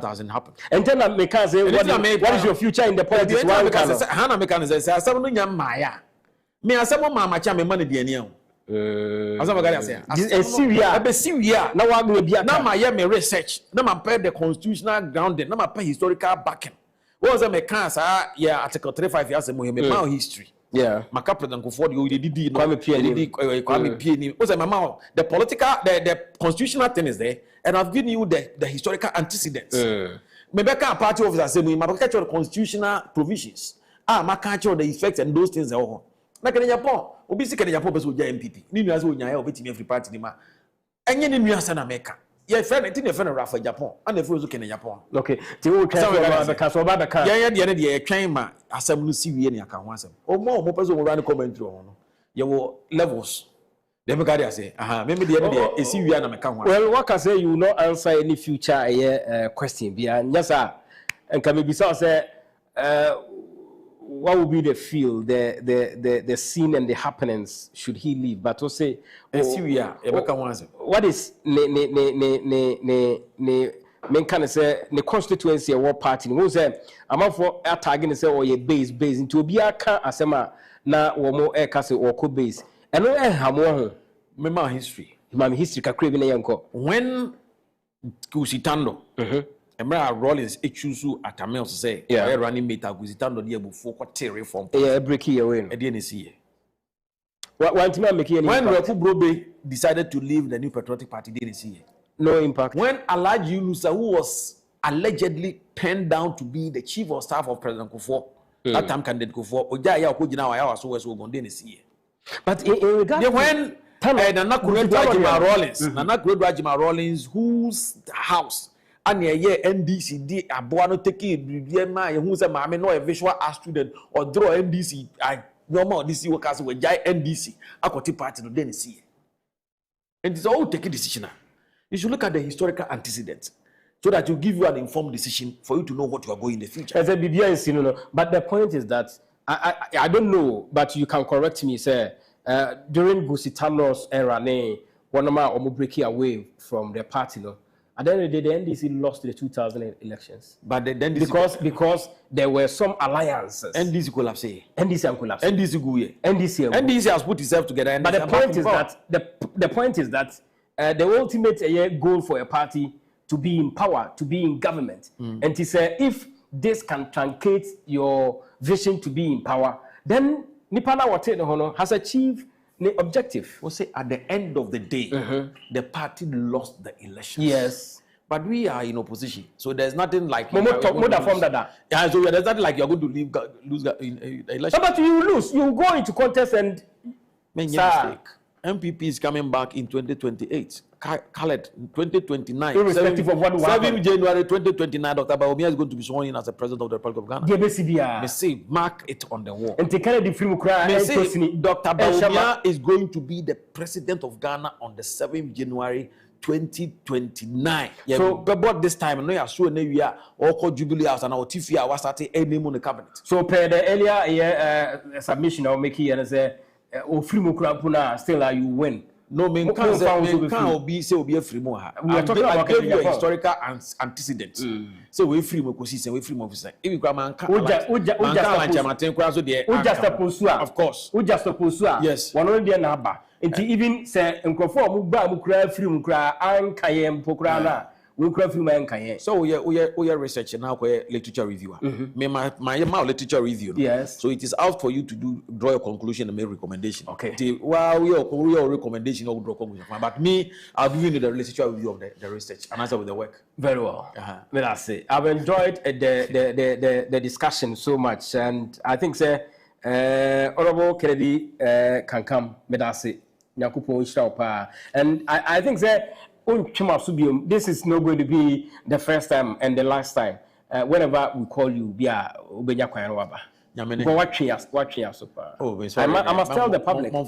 hasn't happened. And then I make us say what is your future in the politics? Hana mechanism say asem no nya maya. Me asem mama cha me money de ania. Asem ga say. Syria. Na wa go bia. Na my me research. Na my pay the constitutional grounding. Na my pay historical backing. was a mechanic, yeah, Article 35 years ago, my history. Yeah. My President Kufuor, you did Kwame PNU. Was my mouth. The political, the constitutional thing is there, and I've given you the historical antecedents. Maybe party officer say, my catch the constitutional provisions. My catch the effects and those things are all. Like in Japan, obviously, in Japan, person with MPP. Ni as we nyaya obeti every party ni ma. Enye ni nuasa na meka. Your friend, I think your friend Rafa Japan, and the friends who can in Japan. Okay. Ti wo try the case over the car. Yeah, the train ma asem no si wie ni aka ho asem. O mo person run commentary on no. You will levels. Dem ga say, maybe the esi wie na meka ho. Well, what can say you will not answer any future question bia. Nyasa enka me bisa say what would be the feel, the scene and the happenings should he leave? But to say, what is me can say the constituency of what party? Who say I'm up for a target say or your base into be a can asema na or more air castle or co base. And no have my history. My history can crave in a yanko. When Kusitando. Emra Rollins echusu atamel say running mate aguzitando die before quarter reform break here away e dey nsi one time make any when Refu Brobe decided to leave the New Patriotic Party dey nsi no impact when Alhaji Yunusa, who was allegedly penned down to be the chief of staff of President Kufuor that time candidate Kufuor oja ya okojina wa ya waso we so gon dey nsi but in regard when Nana Kuredu Ajima Rollins whose house and yeah, NDC di aboano take it ma who say maame no a visual art student or draw NDC I normal DC workers we jai NDC akoti party no den see. And it's all take a decision. You should look at the historical antecedents so that you give you an informed decision for you to know what you are going in the future. As a BBS, no. But the point is that I don't know, but you can correct me, sir. During Gusitano's era, one of my breaking away from the party, no. At the end of the day, the NDC lost the 2000 elections. But then because there were some alliances. NDC collapse. NDC collapse. NDC go here. NDC has put itself together. But the point is that the ultimate goal for a party to be in power, to be in government, and to say if this can truncate your vision to be in power, then Nipana Watene has achieved the objective. We'll say at the end of the day, the party lost the elections. Yes. But we are in opposition. So there's nothing like... Yeah, so there's nothing like you're going to lose the election. But you lose. You go into contest and... Make no mistake. MPP is coming back in 2028. Khaled, 2029. Irrespective of what will happen. 7 January 2029, Dr. Bawumia is going to be sworn in as the President of the Republic of Ghana. May say, mark it on the wall. And May say, Dr. Bawumia is going to be the President of Ghana on the 7th January 2029. So, but this time, no, you're sure we are all Jubilee House and our TFIA was starting a name on the cabinet. So, per the earlier submission, I'll make here and say, still you win. No, me can't be say be a free more. We are talking about historical antecedents. So we free more consistent, we free more officer. If you come and of course. Yes. One only the number. Even say nkrofo mu kura free mu kura ankaye mpokura na. So we are researching now literature reviewer. My literature review. Yes. So it is out for you to draw your conclusion and make recommendation. Okay. Well, we are recommendation or draw conclusion. But me, I'll give you the literature review of the research and answer with the work. Very well. Let us say I've enjoyed the discussion so much, and I think Honorable Kennedy can come. Let us say and I think this is not going to be the first time and the last time. Whenever we call you, I must tell the public. At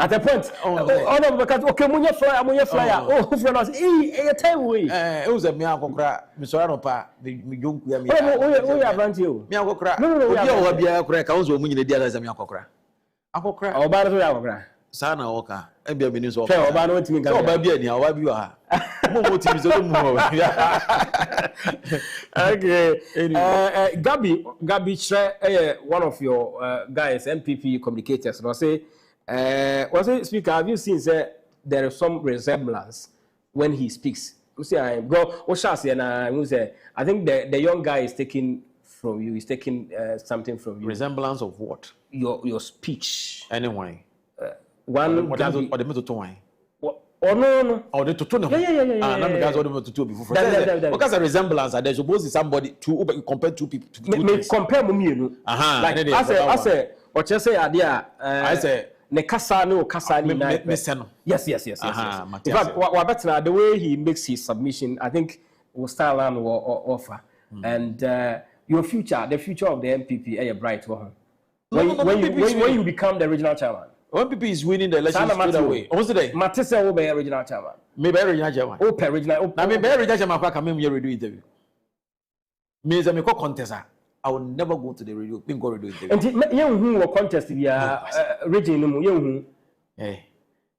the point, okay, flyer. Sana oka ebia bini so oka oba no timi ga oba bia ni oba bi wa mo timi so mo okay Gabi Shre one of your guys MPP communicators no say was it speaker have you seen say there is some resemblance when he speaks say go Oshas and I think the young guy is taking from you, he's taking something from you. Resemblance of what? Your speech. Anyway. One or the method to wine. Oh no. Or the to Yeah. None guys order to two before. Because a resemblance, there's supposed to somebody to compare two people. Compare me. Like I say, or just say idea. I say ne kasa no kasa ni na. Yes. In fact, what better the way he makes his submission, I think will style and will offer. And your future, the future of the MPP, is bright. When you become the regional chairman. When people is winning the election straight away. What's the day? Matisse will be a regional chairman. Maybe regional chairman. Open regional. I mean, regional chairman come here radio interview. Me as a contest, I will never go to the radio. Been go radio interview. And you who will contest the region. You hey.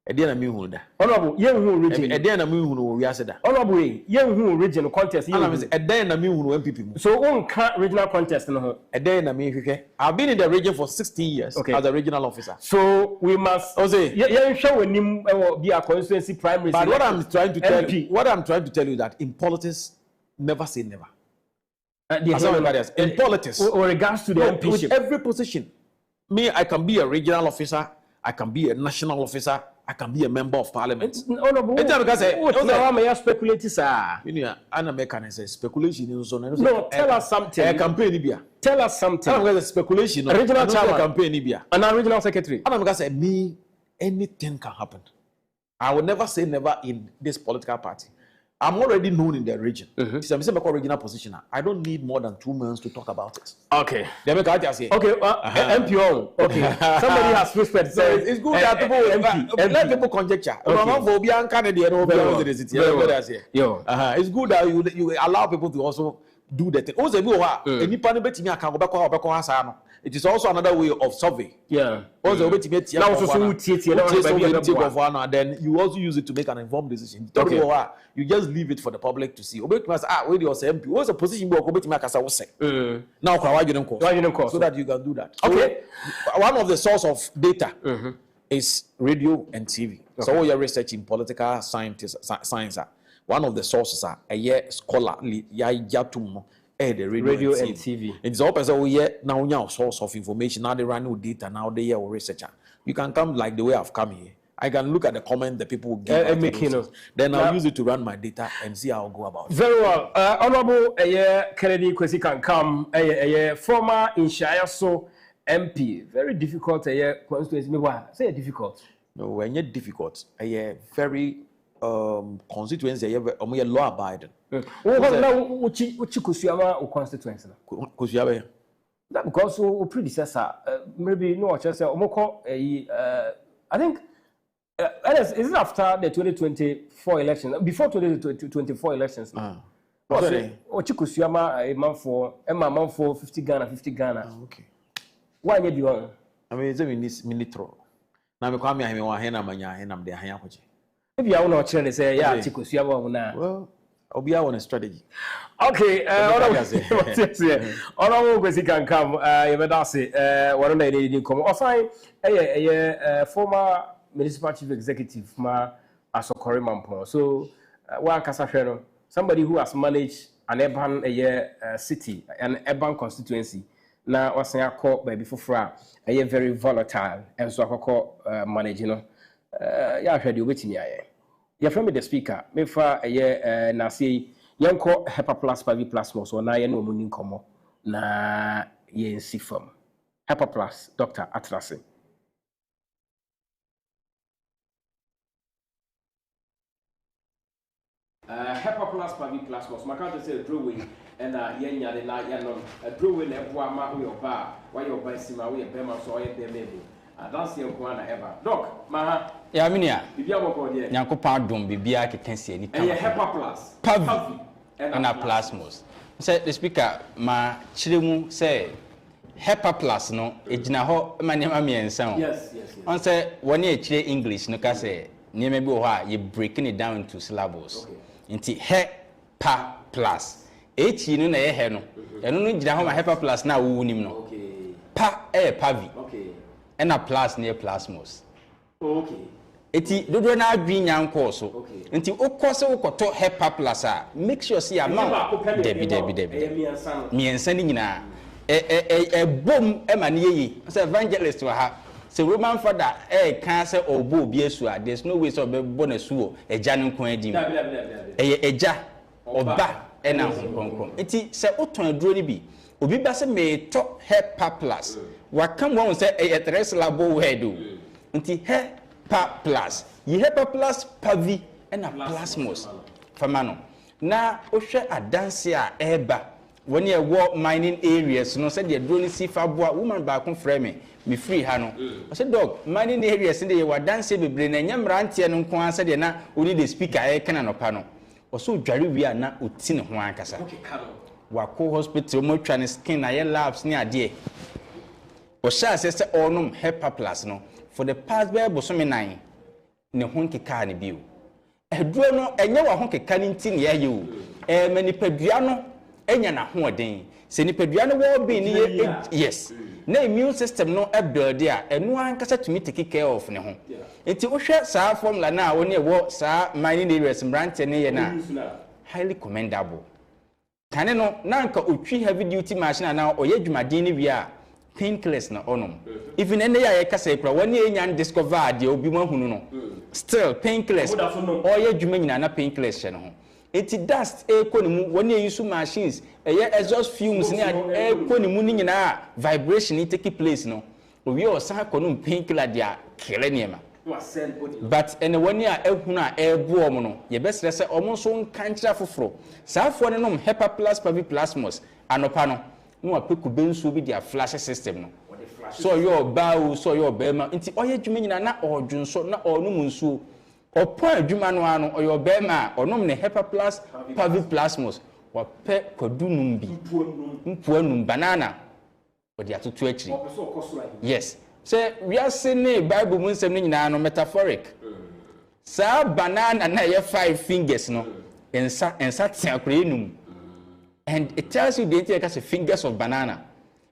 Ediana mi hu da. Honorable, you who region. Ediana mi hu no we ase da. Honorable, you who region contest. You know, Ediana mi hu no MPP mu. So on regional contest no. Ediana mi hwehwe. I've been in the region for 16 years as a regional officer. So we must. Ose. You show him be a constituency primary. But what I'm trying to tell you that in politics, never say never. In politics, or regards to the MPship, with every position, me I can be a regional officer, I can be a national officer. I can be a member of parliament. Honorable, speculate, sir. You know, I'm a speculation. No, tell us something. A campaign, tell us something. I'm speculation. Regional chairman, campaign, and a regional secretary. I'm going to say, me, anything can happen. I will never say never in this political party. I'm already known in the region. So I'm saying my regional position. I don't need more than 2 months to talk about it. Okay. Okay. MPO. Okay. Somebody has whispered. So it's good that people let people conjecture. It's good that you allow people to also do that thing. Also, it is also another way of survey. Yeah. Also, then you also use it to make an informed decision. Okay. You just leave it for the public to see. Where was MP? What's the position? Now, so that you can do that. Okay. So, one of the source of data is radio and TV. Okay. So, you're researching political science. One of the sources are a scholar, the radio and TV. It's all now source of information. Now they run with data. Now they are researcher. You can come like the way I've come here. I can look at the comment that people give. Then I'll use it to run my data and see how I'll go about it. Very well. Honorable Kennedy Kwesi can come. Former Inshayaso MP. Very difficult. Constituency. Say difficult. No, when you're difficult. Very constituency. Law abiding. Which constituency? That because our predecessor, maybe no, just I think is it after the 2024 elections? Before 2024 elections? Chikusuyama a month for 50 Ghana. Okay. Why did you want? I mean, it's a minute. Now we come here, I'm there. Maybe I will not say, yeah, Chikusuyama. Well, I'll be out on a strategy. Okay, Honorable Kwesi can come. You better say, one day they come. Or fine, former municipal chief executive, Asokore Mampong. So, somebody who has managed an urban city, an urban constituency. Now, what's I call baby for very volatile, and so I call managing. Yeah, I heard you waiting here. You're from the speaker. Me for a year, na say, yanko Hepa Plus, Pavi Plus, so na yen woman komo na yen si firm. Hepa Plus, Dr. Atrase. Hepa Plus, Pavi Plus, my country say drawing and yen yada na yanon. A drawing a boama we your bar, why your bicycle, we a bema, so I am maybe. That's your one ever. Doc, Maha. Yeah, Minia. Nyankopa dum bibia kekensi ani kama. Hepa Plus. Pavi. And a plasmos. Say the speaker ma chiremu say Hepa Plus no ejina ho manema miensa. Yes. On say one e chire English no ka say niam bi ho a you breaking it down into syllables. Nti Hepa Plus. Echi no na ye he no. Eno no jina ho ma Hepa Plus na wo nim no. Okay. Pa pavi. Okay. And a plus near plasmos. Okay. eti dodo na adwi nyanko so nti okose ukoto hepa plus a make sure see amount debi miensa ni nyina bom e ma ne yi say evangelist wa ha say Roman father kan say obo obi esu a there's no way so be bonus wo eja ne nko adim eja oba e na nkonkon nti say oton aduro ni bi obi ba say me to hepa plus wa kam won say e tres labo head o nti hepa plus ye hepa plus pavi and a plasmos famano na ohwe adanse a eba when you walk mining areas no said the drone see fabua woman back on frame me free ha no I said dog mining areas in the wadanse bebre na nyamra antie no nko anse de na oni the speaker e kana no pa no so dware wi ana oti ne ho ankasa wako hospital mo twa ne skin na ye labs ni ade o sha se onum hepa plus no for the past be bosome 9 ne ho nkeka ne bio eduro no enye wa ho keka ne nti ne ye o manipadua no enya na ho oden se nipadua no wo bi ni yes na immune system no e build a enu ankasa tumi take care of ne ho enti wo hwe saa formula na wo ne wo saa mining areas mbrante ne ye na highly commendable kane no na nka otwi heavy duty machine na oye dwumaden ne wi a painkillers na onom even ene ya ye kasa ekra woni enya discover de obi mahunu no still painkillers oye dwuma nyina na painkillers hye no ho eti dust ekonimu woni eyisu machines eye exhaust fumes ni ekonimu ni nyina vibration it take place no owi o san konum painkiller dia kele niema but ene woni a ehunu a ebu omo no ye besre se omo so nkanchira foforo saafo ne nom hepa plus pavi plasmos anopa no no apeku bensu bi dia flash system no so your bawo so your bema nti oye dwuma nyina na odwunso na onum nsuo opo adwuma no ano oyo bema onom ne hepa plus pavi plasmos wa pe kodunum bi mpuanum banana odi atoto akiri yes say we are saying bible mun sem nyina no metaphoric sa banana na ye 5 fingers no ensa tiakure enum and it tells you the entire fingers of banana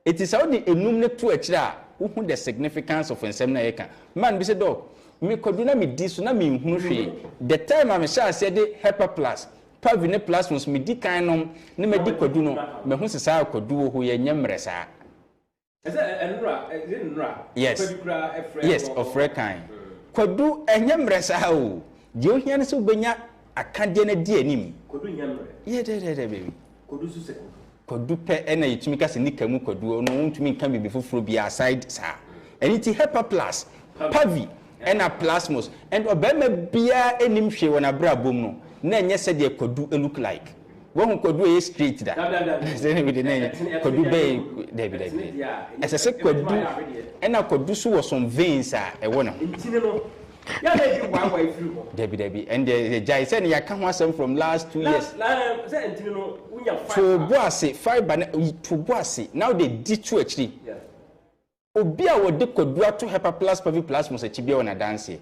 it is how the enum ne to akiri a who the significance of ensem na ye kan man bi say dog me koduna me di so na me nhunu hwe the time am sha say the hepa plus pavine plasmos me di kan no na me di kodu no me hu sesa kodu ho ye nyemre sa yes of rekan kodu enyemre sa o di ohia ne so benya akade na di anim kodu nyemre ye de baby kodu su se kodu pe ena yitumi ka se nikamu kodu no ntumi kan bibi foforo bi aside sa anything hepa plus pavi and a plasmos and obema bia enim hwe wona brabom no na enye se de kodu look like won kodu e street da say we de na kodu be David ese kodu and a kodu so was some veins a e wona ntine no ya na bi wa ifiri ho David and the jai say ya ka ho asem from last 2 years say ntine no unya 5 to boase fiber to boase now they ditch actually obi a wode kodu ato hepa plus pavi plasmos achibia wona dance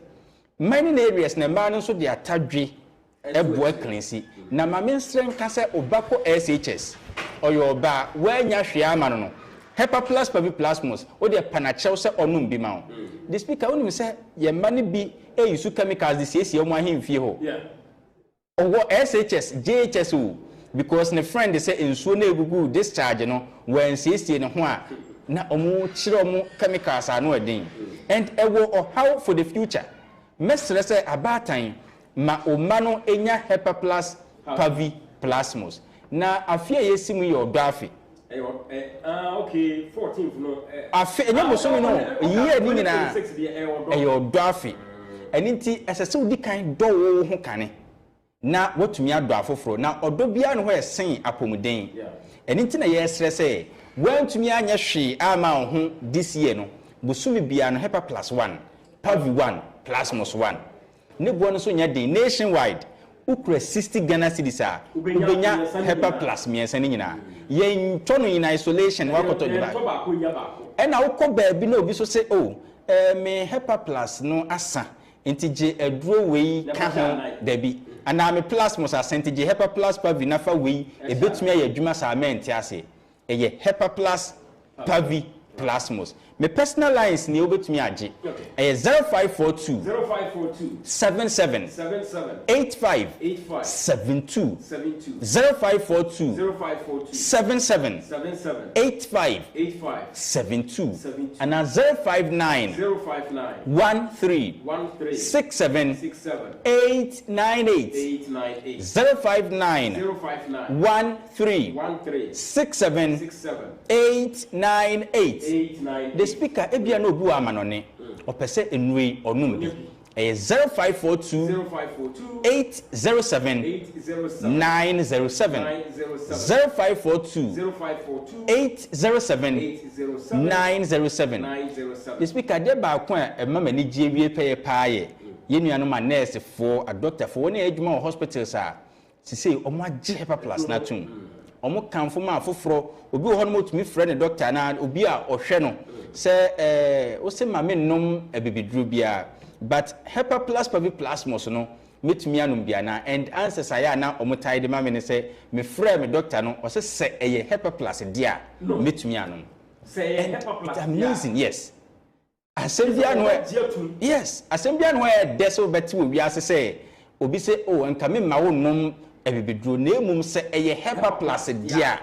mining areas na ma no so de atadwe eboa cleansi na mamenstren ka se obako SHS oyo ba wanya hwe ama no hepa plus pavi plasmos o de panachew se onum bi ma the speaker onim se ye mane bi eyisu chemicals de siesie mo ahemfie ho owo SHS JHS o because ne friend say ensuo na egugu discharge no wan siesie ne ho a na omo chire omo chemicals anu edin and ewo how for the future mesre say abatan ma omano enya hepa plus pavi plasmos na afia yesimu ye odafi okay 14th no afia enye bosomi no ye ni nyina e odafi eninti esese odi kan do wo ho kane na wotumi ado afoforo na odo bia no ho esen apomuden eninti na ye esre say wantumi anya hwe ama ho this year no busumi bia no hepa plus 1 pavi 1 plasmos 1 ne bo no so nya den nationwide ukura 60 Ghana cedis a ubenya hepa plus miensa ni nyina ye ntono in isolation wakoto diba ena ukoba bi na obi so say oh me hepa plus no asa entije aduro wei ka ho dabi ana me plasmos asentije hepa plus pavi nafa wei ebetumi aye adwuma sa amenti ase eye hepa plus pavi plasmos My personal lines ni obetumi age. Okay. 0542 77 85 72 0542 77 85 72 and 059 13 67 898 059 13 67 898. The speaker ebia no bu amanone opese enui onum bi 0542 807 907 0542 807 907. The speaker de ba kwa emama ni gie wie peye paaye yenua no ma nurse for a doctor for na adwuma hospital sa sisi omo age hepa plus na tum omo kanfo ma foforo obi wo hono motumi frɛ ne doctor na obi a ɔhwɛ no sɛ o se ma me nom ebibidru bia but hepa plus pavi plasmos no metumi anum bia na and answers aya na omo tide ma me ne sɛ me frɛ me doctor no o se sɛ eye hepa plus dia metumi anum sɛ hepa plus it's amazing yes asembia no yes asembia no e deso beti wo wiase sɛ obi se oh nka me ma wo nom ebibidru na emum sɛ eye hepa plus dia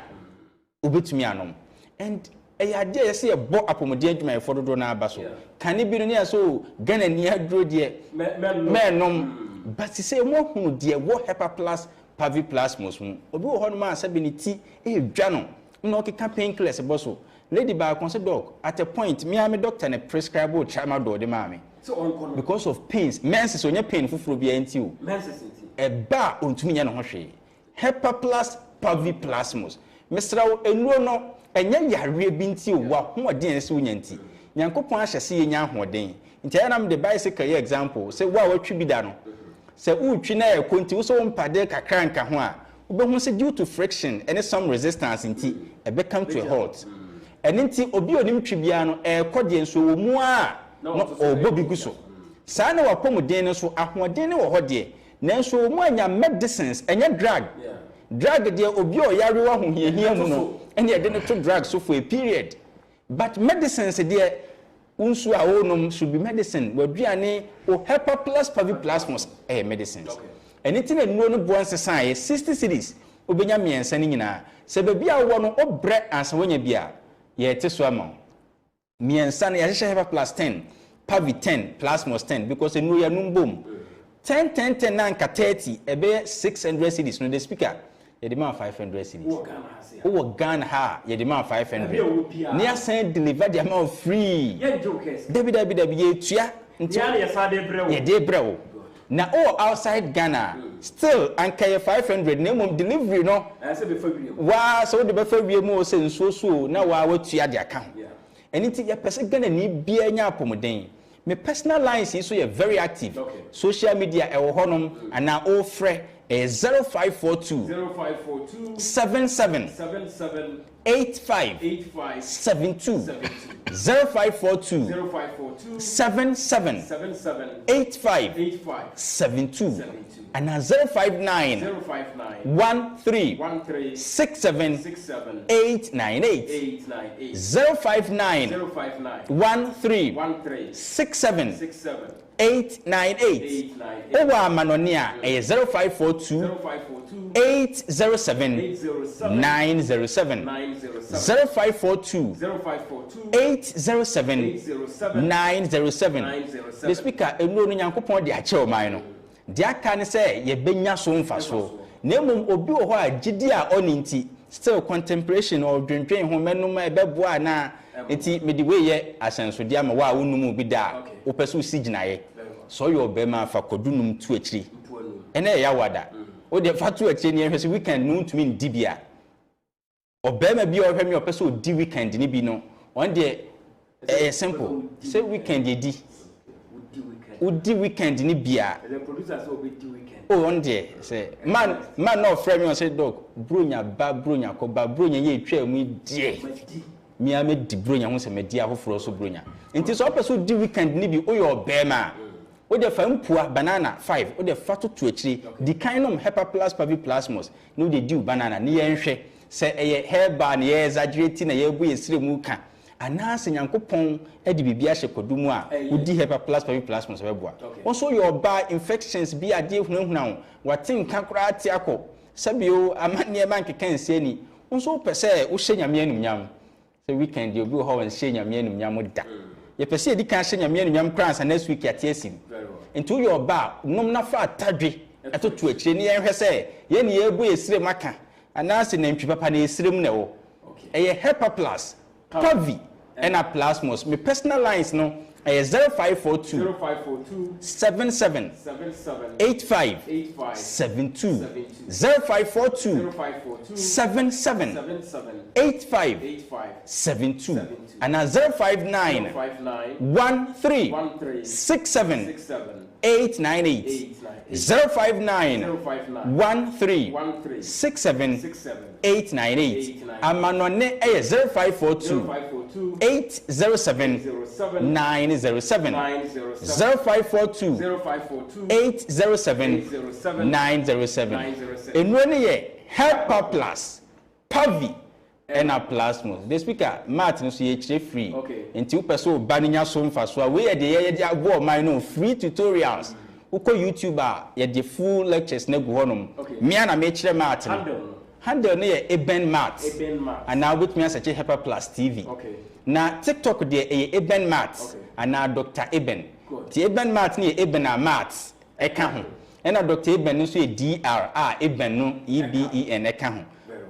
obetumi anom and ade yesi ebo apomodi adwuma e fododo na aba so kan bi no ne so Ghana ni adro de menom but say mo hunu de wo hepa plus pavi plasmos mu obi wo hono ma sabe ni ti dwa no na okeka painkillers boso lady ba consider doc at a point me am doctor na prescribe tramadol de ma me so on because of pains menses onya pain fufuro bia enti o menses enti ba ontumi nya no ho hwe hepa plus pavi plasmos mesrawo enuo no enya yare bi nti wa hoɔden se wonyanti nyankopɔn ahyɛse yenya hoɔden nti ayana de bicycle ye example se wa watwi bi da no se utwi na e konti wo so mpade kakra nka ho a obehu se due to friction and some resistance nti ebe come to a halt and nti obi onim twi bia no e kɔde nso wo mu a no obobi guso saa na wapɔmuden no so ahoɔden ne wo hɔ de nanso wo mu anya medicines enya drug de obi o yare wa ho hiahia mu no ene ye de no to drug so for a period but medicines de unsu a wonom should be medicine waduane o hepa plus pavi plasmos medicines anything enu no bo ansesan 60 cities obenya miensa ni nyina se ba bia wo no obre ansa wonya bia ye te so ama miensa na ye hepa plus 10 pavi 10 plasmos 10 because enu ya numbom 10 na nka 30 ebe 600 cities no the speaker ye demand 500 cities o Ghana ha ye demand 500 ni asan deliver the amount free ye jokers debi ye tua nti ye sa de brewo ye de brewo na outside Ghana still anka ye 500 na mom delivery no say be fa wie wa so de be fa wie mo se nso na wa tua de aka anything ye person Ghana ni bia nya apomden my personal lines is so you're very active. Okay. Social media honum and now all free 0542 77 85 72 0542 77 85 72 and now 059 13 67 898 059 13 67 898 Owa Manonia 0542 807 907 0542 807 907 The speaker enu no nyankopon de ache o man no de aka ne se ye benya so mfa so na mum obi wo ho a gidi a oninti still contemplation or dwendwen ho menum ebeboa na enti me de we ye asensode ama wa wonum bi da wo peso si ginaye so yo be ma fa kodunum tu akiri ene ya wada o de fa tu akiri ne hwese weekend no ntumi ndibia obema bi o hwemi o peso di weekend ni bi no on de simple say weekend ye di udi weekend ni bia the producer say obi di weekend on de say man no frame me on say dog bronya ko ba bronya ye twa mu die mi ame di bronya ho se me di afoforo so bronya enti so person di weekend ni bi o yo bema o de fa mpua banana 5 o de fa to akiri di kind of hepa plus pavi plasmos no de di banana ni ye nhwe se eye herba na ye exaggerate na ye bu ye sire mu ka anaasɛ nyankopɔn de biribi ahyɛ kodumu a wodi hepa plus plasmos bɛboa also your bar infections bi adeɛ hunahuna wo wate nka koraa te akɔ sɛbio amanneɛ ma nkeka nsie ni nso pɛ sɛ wohyɛ nyame anumnyam sɛ weekend obi wɔ hɔ wɔnhyɛ nyame anumnyam da yɛpɛ sɛ yɛdi kan hyɛ nyame anumnyam koraa ansa next week yɛate asim nti woyɛ ɔba nom na fa atadwe ɛtoto akyire ne yɛnhwɛ sɛ yɛne yɛbu yɛsire mu aka anaasɛ nantwi papa na yɛsire mu na ɛwɔ ɛyɛ hepa plus pavi ɛna plasmos me personal lines no ɛyɛ 0542 77 85 72 0542 77 85 72 ana 059 13 67 898 059 13 67 898 amanone ɛyɛ 0542 807 907 0542 807 907 enuro ne yɛ hepa plus pavi ɛna plasmos the speaker mat no so yɛ kyerɛ free nti wopɛ so ba no nya so mfa so a we yɛ de yɛ abo man no free tutorials wokɔ YouTube a yɛ de full lectures na gu hɔnom mia na me kyerɛ mat no handle no yɛ eben mat ana wobɛtumi asɛkye hepa plus tv na TikTok de Eben Mat and now Dr. Eben. The Eben Mat ni Eben a Mat eka ho. And Dr. Eben nso ye DR Eben no EBEN eka ho.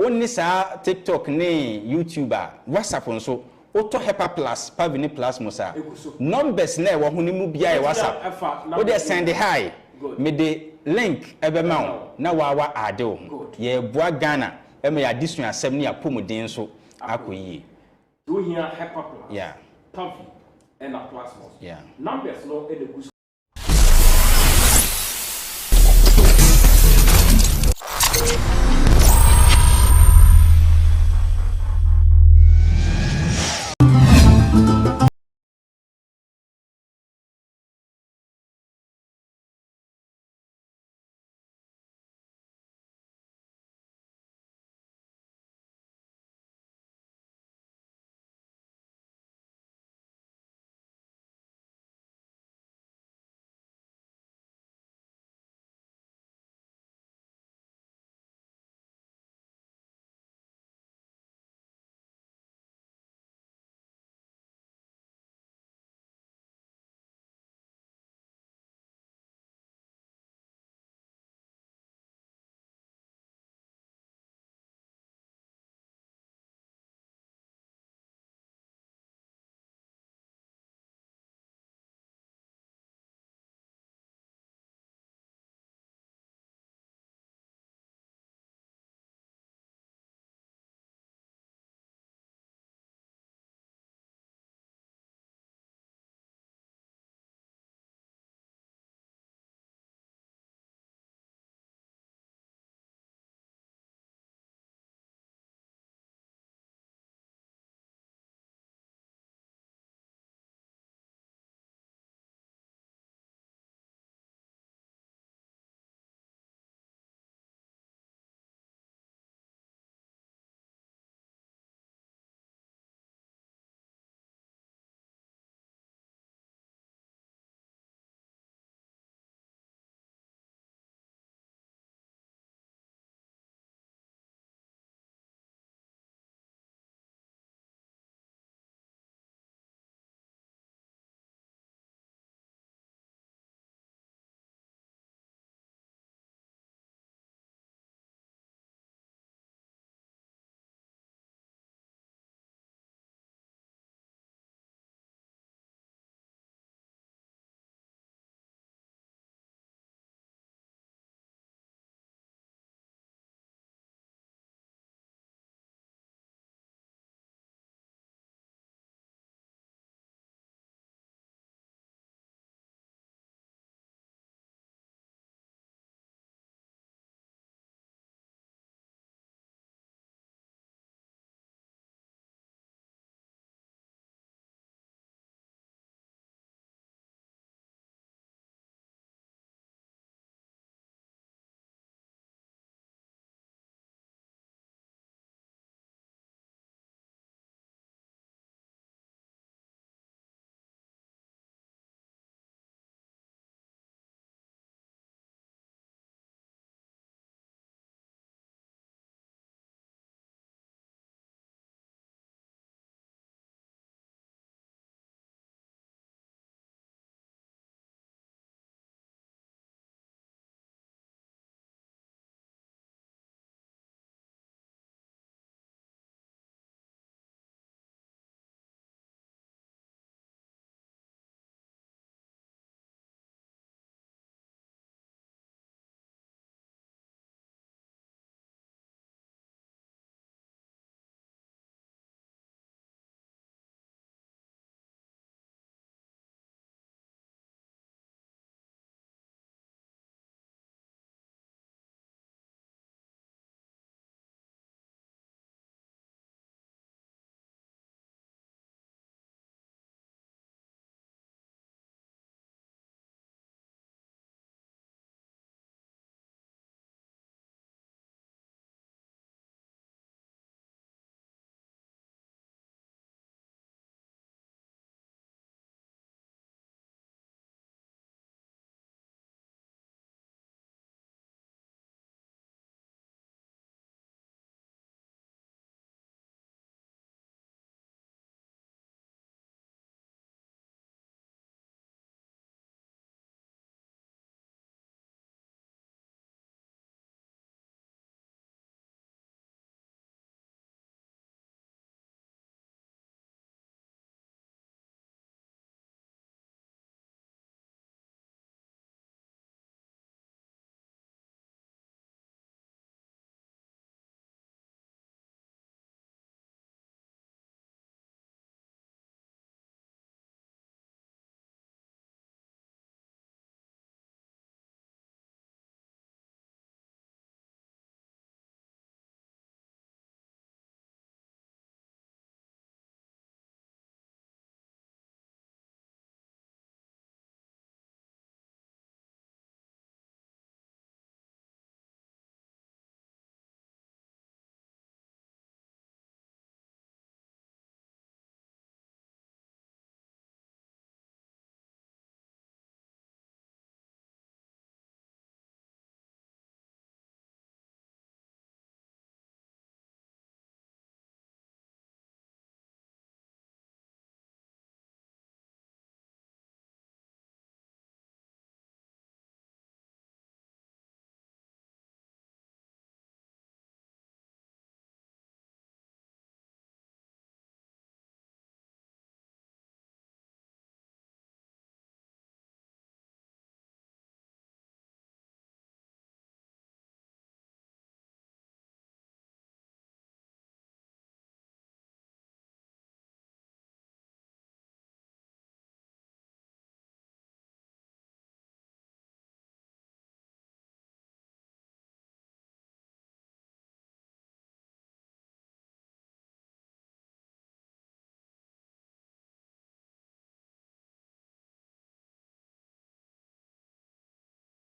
Oni sa TikTok ni YouTuber WhatsApp nso Oto Hepa Plus Pavini Plus Musa. Numbers na wo ho ni mu bia e WhatsApp. O de send hi. Me de link ebe ma wo na wa ade wo. Ye boa Ghana e me ya disua asem ni apomuden so akoyie. Do here hepa plus. Yeah. Pavi and a plasmos. Yeah. Numbers no in the good.